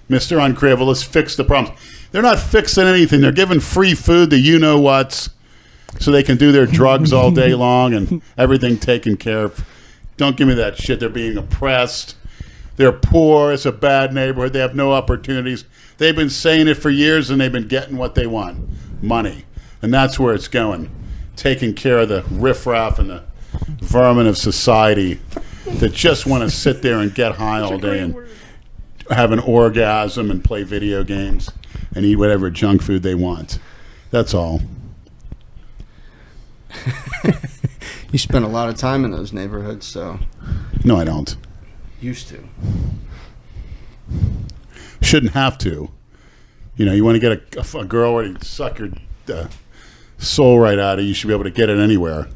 S3: Mr. Uncrivelous fixed the problems. They're not fixing anything. They're giving free food to you-know-whats so they can do their drugs all day long and everything taken care of. Don't give me that shit. They're being oppressed. They're poor. It's a bad neighborhood. They have no opportunities. They've been saying it for years, and they've been getting what they want, money. And that's where it's going, taking care of the riffraff and the vermin of society that just want to sit there and get high all day and have an orgasm and play video games and eat whatever junk food they want. That's all.
S1: You spend a lot of time in those neighborhoods, so.
S3: No, I don't.
S1: Used to.
S3: Shouldn't have to. You know, you want to get a girl ready to suck your soul right out of you, you should be able to get it anywhere.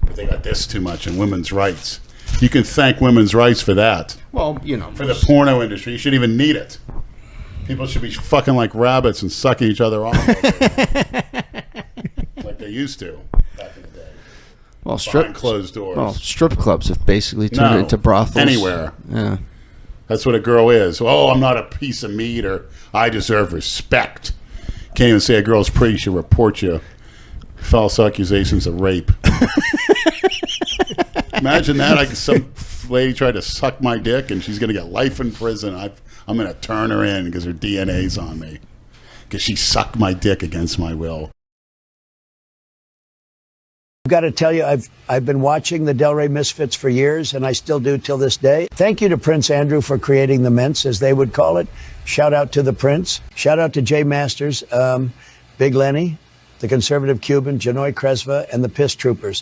S3: But they got this too much in women's rights. You can thank women's rights for that.
S1: Well, you know.
S3: For the porno industry, you shouldn't even need it. People should be fucking like rabbits and sucking each other off. Like they used to back in the day.
S1: Well,
S3: Behind closed doors.
S1: Well, strip clubs have basically turned into brothels.
S3: Anywhere.
S1: Yeah.
S3: That's what a girl is. Oh, I'm not a piece of meat, or I deserve respect. Can't even say a girl's pretty. She'll report you. False accusations of rape. Imagine that. Like some lady tried to suck my dick, and she's going to get life in prison. I'm going to turn her in because her DNA's on me. Because she sucked my dick against my will.
S16: I've got to tell you, I've been watching the Delray Misfits for years, and I still do till this day. Thank you to Prince Andrew for creating the mints, as they would call it. Shout out to the Prince. Shout out to Jay Masters, Big Lenny, the Conservative Cuban, Janoy Kresva, and the Piss Troopers.